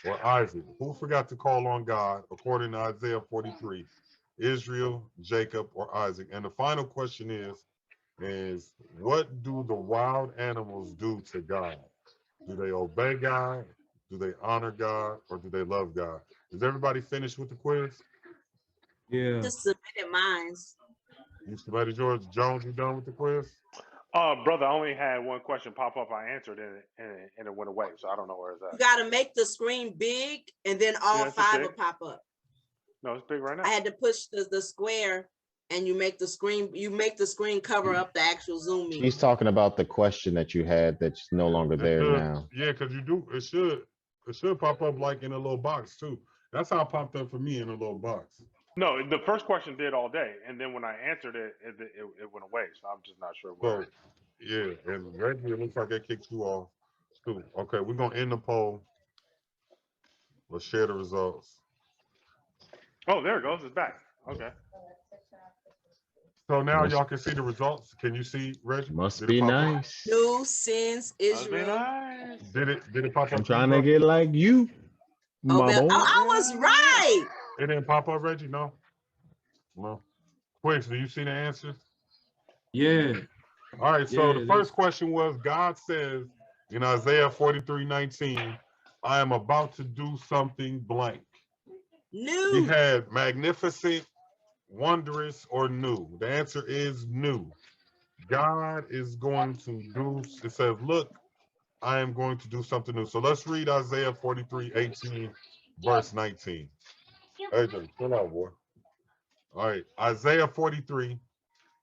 Speaker 1: or Isaac? Who forgot to call on God according to Isaiah 43? Israel, Jacob, or Isaac? And the final question is what do the wild animals do to God? Do they obey God? Do they honor God? Or do they love God? Is everybody finished with the quiz?
Speaker 5: Yeah.
Speaker 3: Just submitted mines.
Speaker 1: You submitted yours. Jones, you done with the quiz?
Speaker 2: Brother, I only had one question pop up. I answered it and it went away. So I don't know where it's
Speaker 3: You
Speaker 2: at.
Speaker 3: got to make the screen big, and then all
Speaker 2: Yeah, it's
Speaker 3: 5
Speaker 2: big.
Speaker 3: will pop up.
Speaker 2: No, it's big right now.
Speaker 3: I had to push the square, and you make the screen cover up the actual Zoom meeting.
Speaker 4: He's talking about the question that you had that's no longer there now.
Speaker 1: Yeah, because you do. It should pop up like in a little box too. That's how it popped up for me, in a little box.
Speaker 2: No, the first question did all day, and then when I answered it, it went away. So I'm just not sure where.
Speaker 1: So, yeah, and Reggie, it looks like they kicked you off too. Okay, we're gonna end the poll. Let's share the results.
Speaker 2: Oh, there it goes. It's back. Okay.
Speaker 1: So now y'all can see the results. Can you see, Reggie?
Speaker 4: Must be nice.
Speaker 3: New sins,
Speaker 2: That'd be
Speaker 3: Israel.
Speaker 2: nice.
Speaker 1: Did it pop up?
Speaker 4: I'm trying to get like you,
Speaker 3: Oh,
Speaker 4: my boy.
Speaker 3: I was right.
Speaker 1: It didn't pop up, Reggie? No? No. Quicks, do you see the answers?
Speaker 5: Yeah.
Speaker 1: All right, so
Speaker 5: Yeah,
Speaker 1: the first question was, God says in Isaiah 43:19, I am about to do something blank.
Speaker 3: New.
Speaker 1: We had magnificent, wondrous, or new. The answer is new. God is going to do, it says, look, I am going to do something new. So let's read Isaiah 43:18, verse 19. Hey, chill out, boy. All right, Isaiah 43,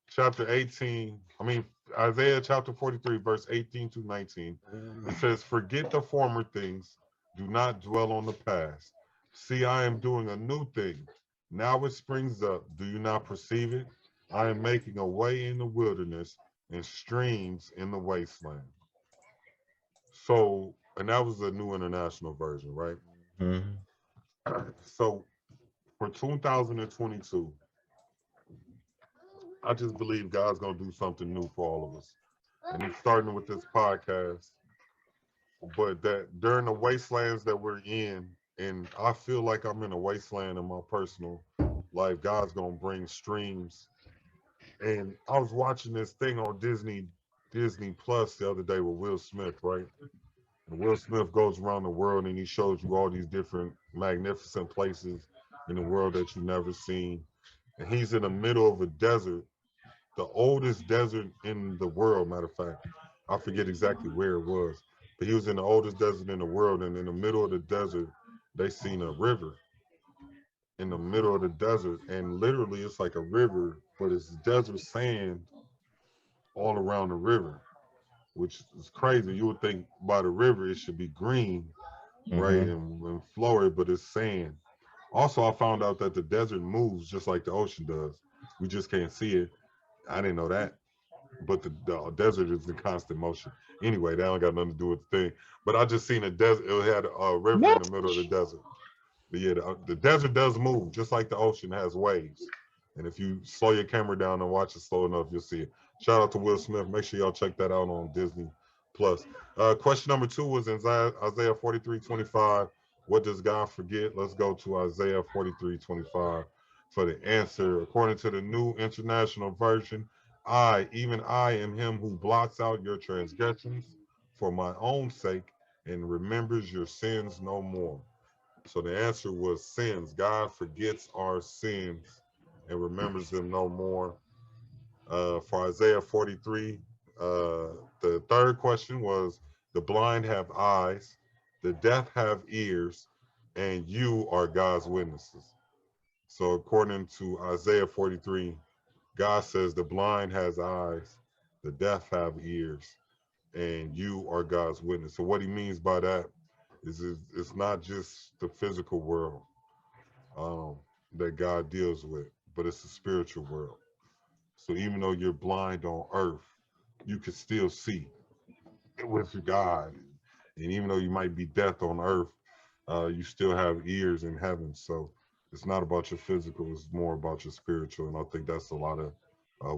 Speaker 1: chapter 18. Isaiah chapter 43, verse 18 to 19. It says, forget the former things. Do not dwell on the past. See, I am doing a new thing. Now it springs up. Do you not perceive it? I am making a way in the wilderness and streams in the wasteland. So, and that was the New International Version, right?
Speaker 4: Mhm.
Speaker 1: So, for 2022, I just believe God's going to do something new for all of us. And it's starting with this podcast. But that during the wastelands that we're in, and I feel like I'm in a wasteland in my personal life, God's going to bring streams. And I was watching this thing on Disney Plus the other day with Will Smith, right? And Will Smith goes around the world and he shows you all these different magnificent places in the world that you've never seen. And he's in the middle of a desert, the oldest desert in the world, matter of fact. I forget exactly where it was, but he was in the oldest desert in the world, and in the middle of the desert, they seen a river in the middle of the desert, and literally it's like a river, but it's desert sand all around the river, which is crazy. You would think by the river it should be green, right, and flowery, but it's sand. Also, I found out that the desert moves just like the ocean does. We just can't see it. I didn't know that. But the desert is in constant motion. Anyway, that don't got nothing to do with the thing. But I just seen a desert. It had a river in the middle of the desert. But yeah, the desert does move, just like the ocean has waves. And if you slow your camera down and watch it slow enough, you'll see it. Shout out to Will Smith. Make sure y'all check that out on Disney Plus. Question number 2 was in Isaiah 43:25. What does God forget? Let's go to Isaiah 43:25 for the answer. According to the New International Version, even I am him who blots out your transgressions for my own sake and remembers your sins no more. So the answer was sins. God forgets our sins and remembers them no more. For Isaiah 43, the third question was, the blind have eyes, the deaf have ears, and you are God's witnesses. So according to Isaiah 43, God says the blind has eyes, the deaf have ears, and you are God's witness. So what he means by that is it's not just the physical world that God deals with, but it's the spiritual world. So even though you're blind on earth, you can still see. with God. And even though you might be death on earth, you still have ears in heaven. So it's not about your physical, it's more about your spiritual. And I think that's a lot of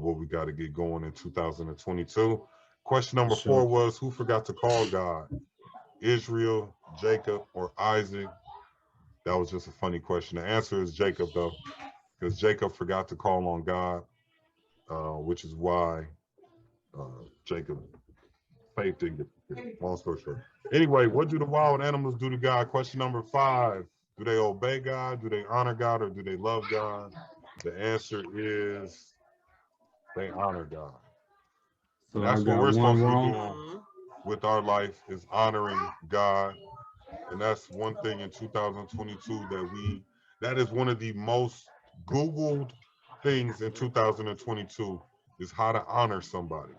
Speaker 1: what we got to get going in 2022. Question number 4 was, who forgot to call God? Israel, Jacob, or Isaac? That was just a funny question. The answer is Jacob, though, because Jacob forgot to call on God, which is why Jacob faith didn't get long story short. Anyway, what do the wild animals do to God? Question number 5. Do they obey God? Do they honor God? Or do they love God? The answer is they honor God.
Speaker 5: So
Speaker 1: That's what we're supposed to be doing with our life, is honoring God. And that's one thing in 2022 that is one of the most Googled things in 2022 is how to honor somebody.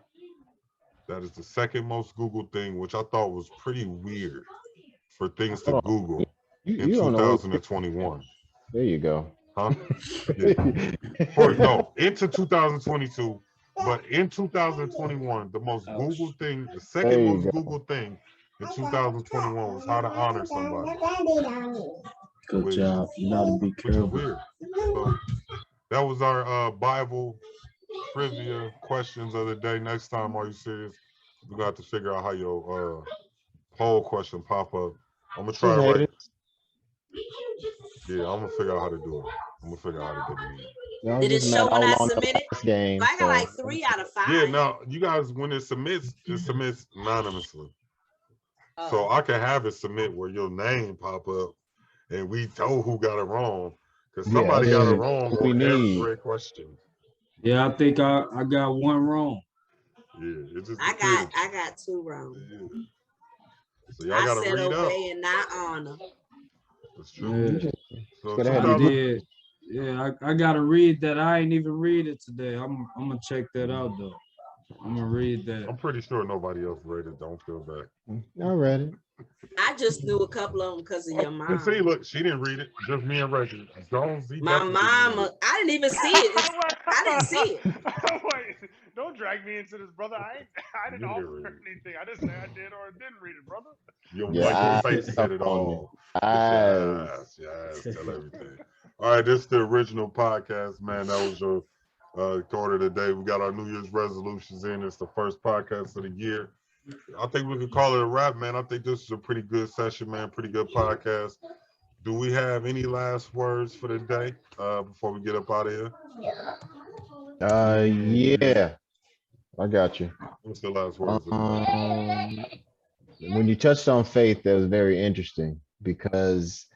Speaker 1: That is the second most Googled thing, which I thought was pretty weird for things to Google in 2021.
Speaker 4: There you go.
Speaker 1: Huh? Yeah. Into 2022, but in 2021, the most Googled thing, the second most Googled thing in 2021 was how to honor somebody.
Speaker 8: Good job. You gotta be careful.
Speaker 1: Weird. So that was our Bible trivia questions of the day. Next time, are you serious? We got to figure out how your poll question pop up. I'm gonna try it right. Yeah, I'm gonna figure out how to do it. I'm gonna figure out how to get it.
Speaker 3: Did it show when I submitted? I got like 3 out of 5.
Speaker 1: Yeah, now you guys, when it submits anonymously. So I can have it submit where your name pop up, and we know who got it wrong, because somebody got it wrong on every question.
Speaker 5: Yeah, I think I got one wrong.
Speaker 1: Yeah, it's just
Speaker 3: I got 2 wrong.
Speaker 1: Yeah. So y'all gotta read up.
Speaker 3: Obey and not honor.
Speaker 1: That's true.
Speaker 5: Yeah.
Speaker 1: So
Speaker 5: I did. Yeah, I gotta read that. I ain't even read it today. I'm gonna check that out though. I'm gonna read that.
Speaker 1: I'm pretty sure nobody else read it. Don't feel bad.
Speaker 4: I read it.
Speaker 3: I just knew a couple of them because of your mom.
Speaker 1: See, look, she didn't read it. Just me and Reggie.
Speaker 3: My mama, I didn't even see it. I didn't see it.
Speaker 2: Wait, don't drag me into this, brother. I didn't offer anything. I just said I did or didn't read it, brother.
Speaker 1: Your face said it all. Yes, tell everything. All right, this is the original podcast, man. That was your quarter today. We got our New Year's resolutions in. It's the first podcast of the year. I think we could call it a wrap, man. I think this is a pretty good session, man. Pretty good podcast. Do we have any last words for the day before we get up out of here?
Speaker 4: Yeah. I got you.
Speaker 1: What's the last words?
Speaker 4: When you touched on faith, that was very interesting, because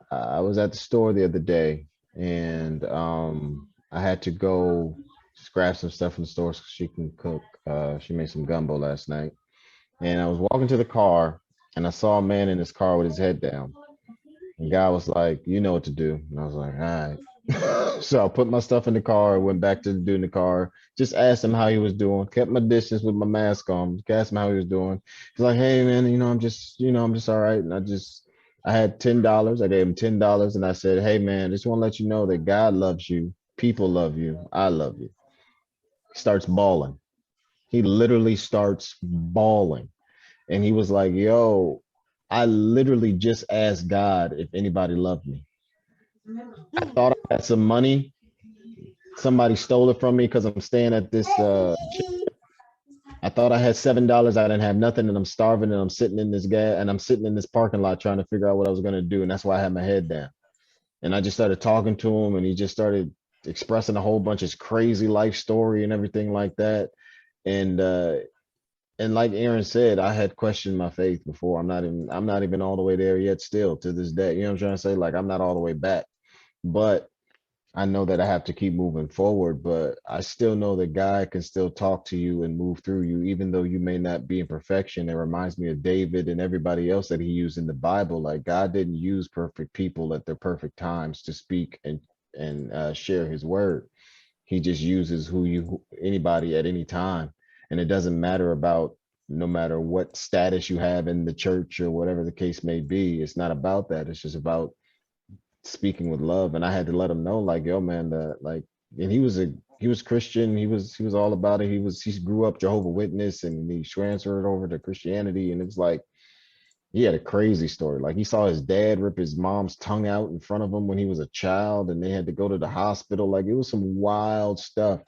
Speaker 4: I was at the store the other day, and I had to go grab some stuff from the store so she can cook. She made some gumbo last night. And I was walking to the car, and I saw a man in his car with his head down. And God was like, you know what to do. And I was like, all right. So I put my stuff in the car, went back to the dude in the car, just asked him how he was doing, kept my distance with my mask on, asked him how he was doing. He's like, hey man, I'm just all right. And I had $10. I gave him $10, and I said, hey man, just want to let you know that God loves you. People love you. I love you. He starts bawling. He literally starts bawling. And he was like, yo, I literally just asked God if anybody loved me. I thought I had some money. Somebody stole it from me because I'm staying at this. I thought I had $7. I didn't have nothing, and I'm starving, and I'm sitting in this parking lot trying to figure out what I was going to do. And that's why I had my head down. And I just started talking to him, and he just started expressing a whole bunch of crazy life story and everything like that. And like Aaron said, I had questioned my faith before. I'm not even all the way there yet still to this day. You know what I'm trying to say? Like, I'm not all the way back, but I know that I have to keep moving forward. But I still know that God can still talk to you and move through you, even though you may not be in perfection. It reminds me of David and everybody else that he used in the Bible. Like, God didn't use perfect people at their perfect times to speak and share his word. He just uses anybody at any time. And it doesn't matter about, no matter what status you have in the church or whatever the case may be. It's not about that. It's just about speaking with love. And I had to let him know, like, yo, man, and he was he was Christian. He was all about it. He grew up Jehovah's Witness and he transferred over to Christianity. And it's like he had a crazy story. Like he saw his dad rip his mom's tongue out in front of him when he was a child, and they had to go to the hospital. Like it was some wild stuff.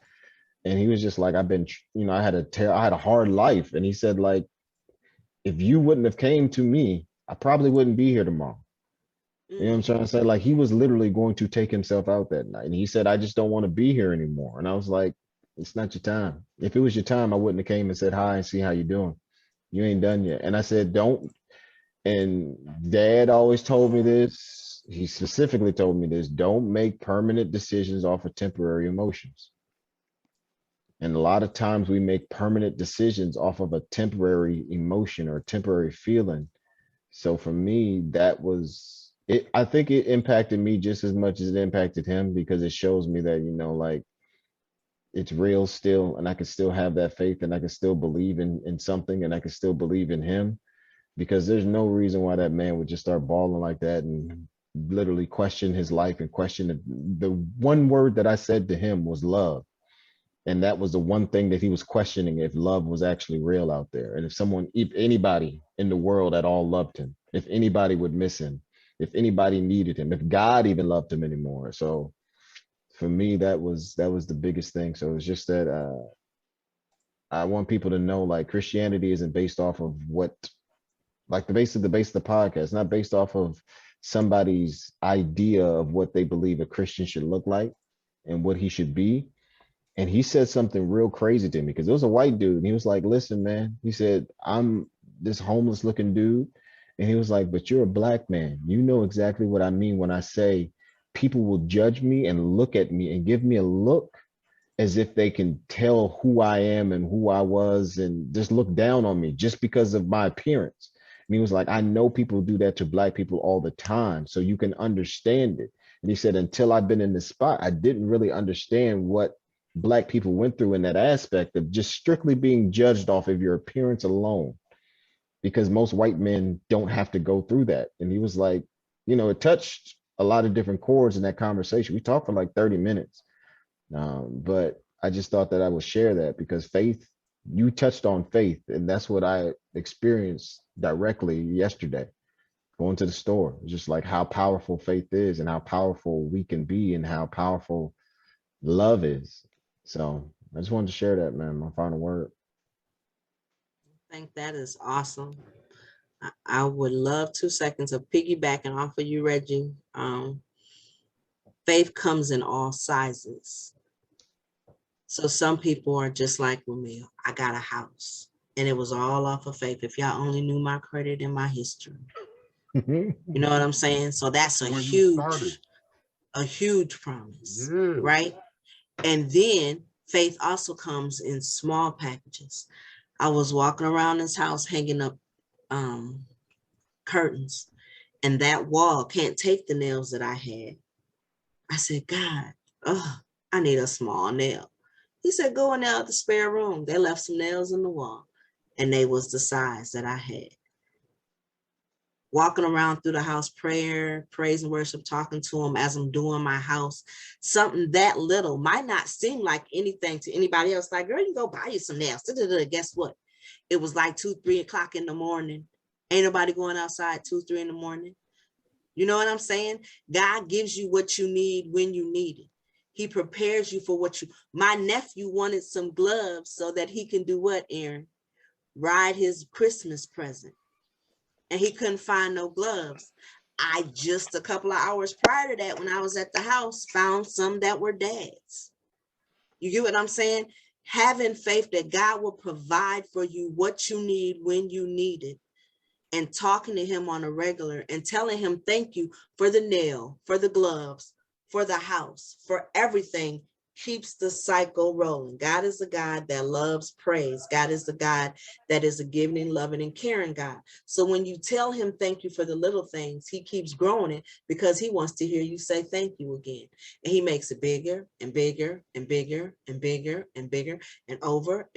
Speaker 4: And he was just like, I've been, I had a hard life. And he said, like, if you wouldn't have came to me, I probably wouldn't be here tomorrow. You know what I'm trying to say? Like he was literally going to take himself out that night. And he said, I just don't want to be here anymore. And I was like, it's not your time. If it was your time, I wouldn't have came and said hi and see how you doing. You ain't done yet. And I said, don't. And dad always told me this. He specifically told me this. Don't make permanent decisions off of temporary emotions. And a lot of times we make permanent decisions off of a temporary emotion or a temporary feeling. So for me, that was it. I think it impacted me just as much as it impacted him, because it shows me that, like it's real still, and I can still have that faith, and I can still believe in something, and I can still believe in him, because there's no reason why that man would just start bawling like that and literally question his life and question the one word that I said to him was love. And that was the one thing that he was questioning, if love was actually real out there. And if anybody in the world at all loved him, if anybody would miss him, if anybody needed him, if God even loved him anymore. So for me, that was the biggest thing. So it's just that I want people to know, like, Christianity isn't based off of what, like the base of the podcast, not based off of somebody's idea of what they believe a Christian should look like and what he should be. And he said something real crazy to me, because it was a white dude. And he was like, listen, man, he said, I'm this homeless looking dude. And he was like, but you're a black man. You know exactly what I mean when I say people will judge me and look at me and give me a look as if they can tell who I am and who I was, and just look down on me just because of my appearance. And he was like, I know people do that to black people all the time, so you can understand it. And he said, until I've been in this spot, I didn't really understand what black people went through in that aspect of just strictly being judged off of your appearance alone, because most white men don't have to go through that. And he was like, it touched a lot of different chords in that conversation. We talked for like 30 minutes. But I just thought that I would share that, because faith, you touched on faith, and that's what I experienced directly yesterday going to the store. Just like how powerful faith is, and how powerful we can be, and how powerful love is. So I just wanted to share that, man. My final word.
Speaker 3: I think that is awesome. I would love 2 seconds of piggybacking off of you, Reggie. Faith comes in all sizes. So some people are just like Ramil. I got a house, and it was all off of faith. If y'all only knew my credit and my history, you know what I'm saying? So that's a huge promise, right? And then faith also comes in small packages. I was walking around this house hanging up curtains, and that wall can't take the nails that I had. I said, God, I need a small nail. He said, go in the other spare room. They left some nails in the wall, and they was the size that I had. Walking around through the house, praise and worship, talking to him as I'm doing my house. Something that little might not seem like anything to anybody else. Like, girl, you go buy you some nails. Guess what? It was like 2, 3 o'clock in the morning. Ain't nobody going outside 2, 3 in the morning. You know what I'm saying? God gives you what you need when you need it. He prepares you for my nephew wanted some gloves so that he can do what, Aaron? Ride his Christmas present. And he couldn't find no gloves. I just a couple of hours prior to that, when I was at the house, found some that were dad's. You get what I'm saying? Having faith that God will provide for you what you need when you need it, and talking to him on a regular and telling him thank you for the nail, for the gloves, for the house, for everything, keeps the cycle rolling. God is a God that loves praise. God is a God that is a giving, loving, and caring God. So when you tell him thank you for the little things, he keeps growing it, because he wants to hear you say thank you again. And he makes it bigger and bigger and bigger and bigger and bigger and over,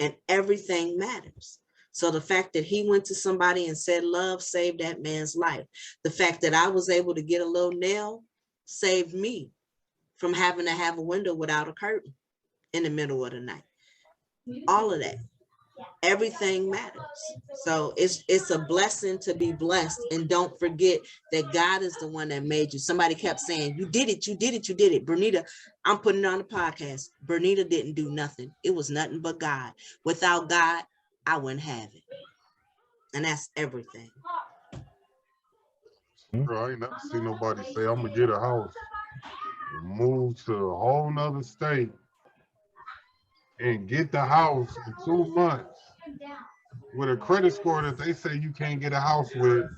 Speaker 3: and everything matters. So the fact that he went to somebody and said love saved that man's life. The fact that I was able to get a little nail saved me from having to have a window without a curtain in the middle of the night. All of that. Everything matters. So it's a blessing to be blessed. And don't forget that God is the one that made you. Somebody kept saying, you did it, you did it, you did it. Bernita, I'm putting it on the podcast. Bernita didn't do nothing. It was nothing but God. Without God, I wouldn't have it. And that's everything.
Speaker 1: Bro, I ain't never seen nobody say, I'm gonna get a house, move to a whole nother state, and get the house in 2 months with a credit score that they say you can't get a house with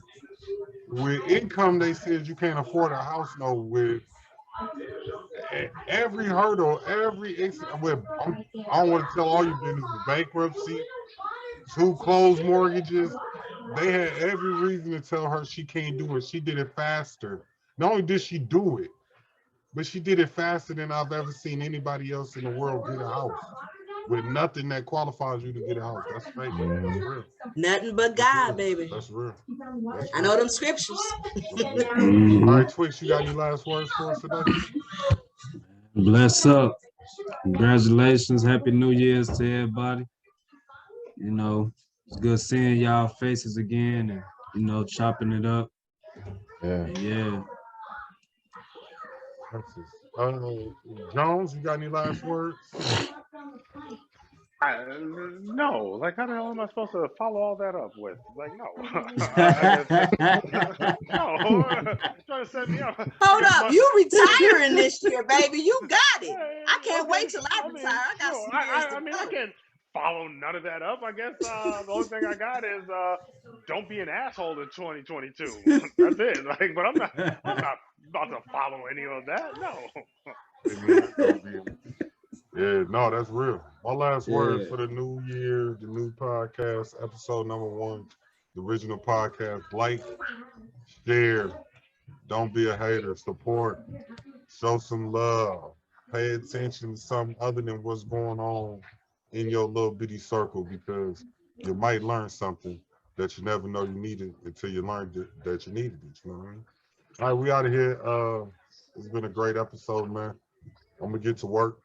Speaker 1: income they said you can't afford a house with every hurdle, I don't want to tell all you business, bankruptcy, 2 closed mortgages. They had every reason to tell her she can't do it. She did it faster. Not only did she do it, but she did it faster than I've ever seen anybody else in the world get a house with nothing that qualifies you to get a house. That's fake. That's real.
Speaker 3: Nothing but God, baby.
Speaker 1: That's real. That's
Speaker 3: I know them scriptures.
Speaker 1: All right, Twix, you got any last words for us today?
Speaker 5: Bless up. Congratulations. Happy New Year's to everybody. You know, it's good seeing y'all faces again and, you know, chopping it up. Yeah.
Speaker 1: Jones, you got any last words?
Speaker 2: No, like how the hell am I supposed to follow all that up with? Like, no. No, trying to set me up.
Speaker 3: Hold up, you retiring this year, baby. You got it. I can't wait till I retire. I got some years to go.
Speaker 2: I can't follow none of that up. I guess the only thing I got is don't be an asshole in 2022. That's it. Like, but I'm not about to follow any of that. No.
Speaker 1: Yeah, no, that's real. My last word for the new year, the new podcast, episode number 1, the original podcast. Like, share, don't be a hater, support, show some love, pay attention to something other than what's going on in your little bitty circle, because you might learn something that you never know you needed until you learned that you needed it. You know what I mean? All right, we out of here. It's been a great episode, man. I'm gonna get to work.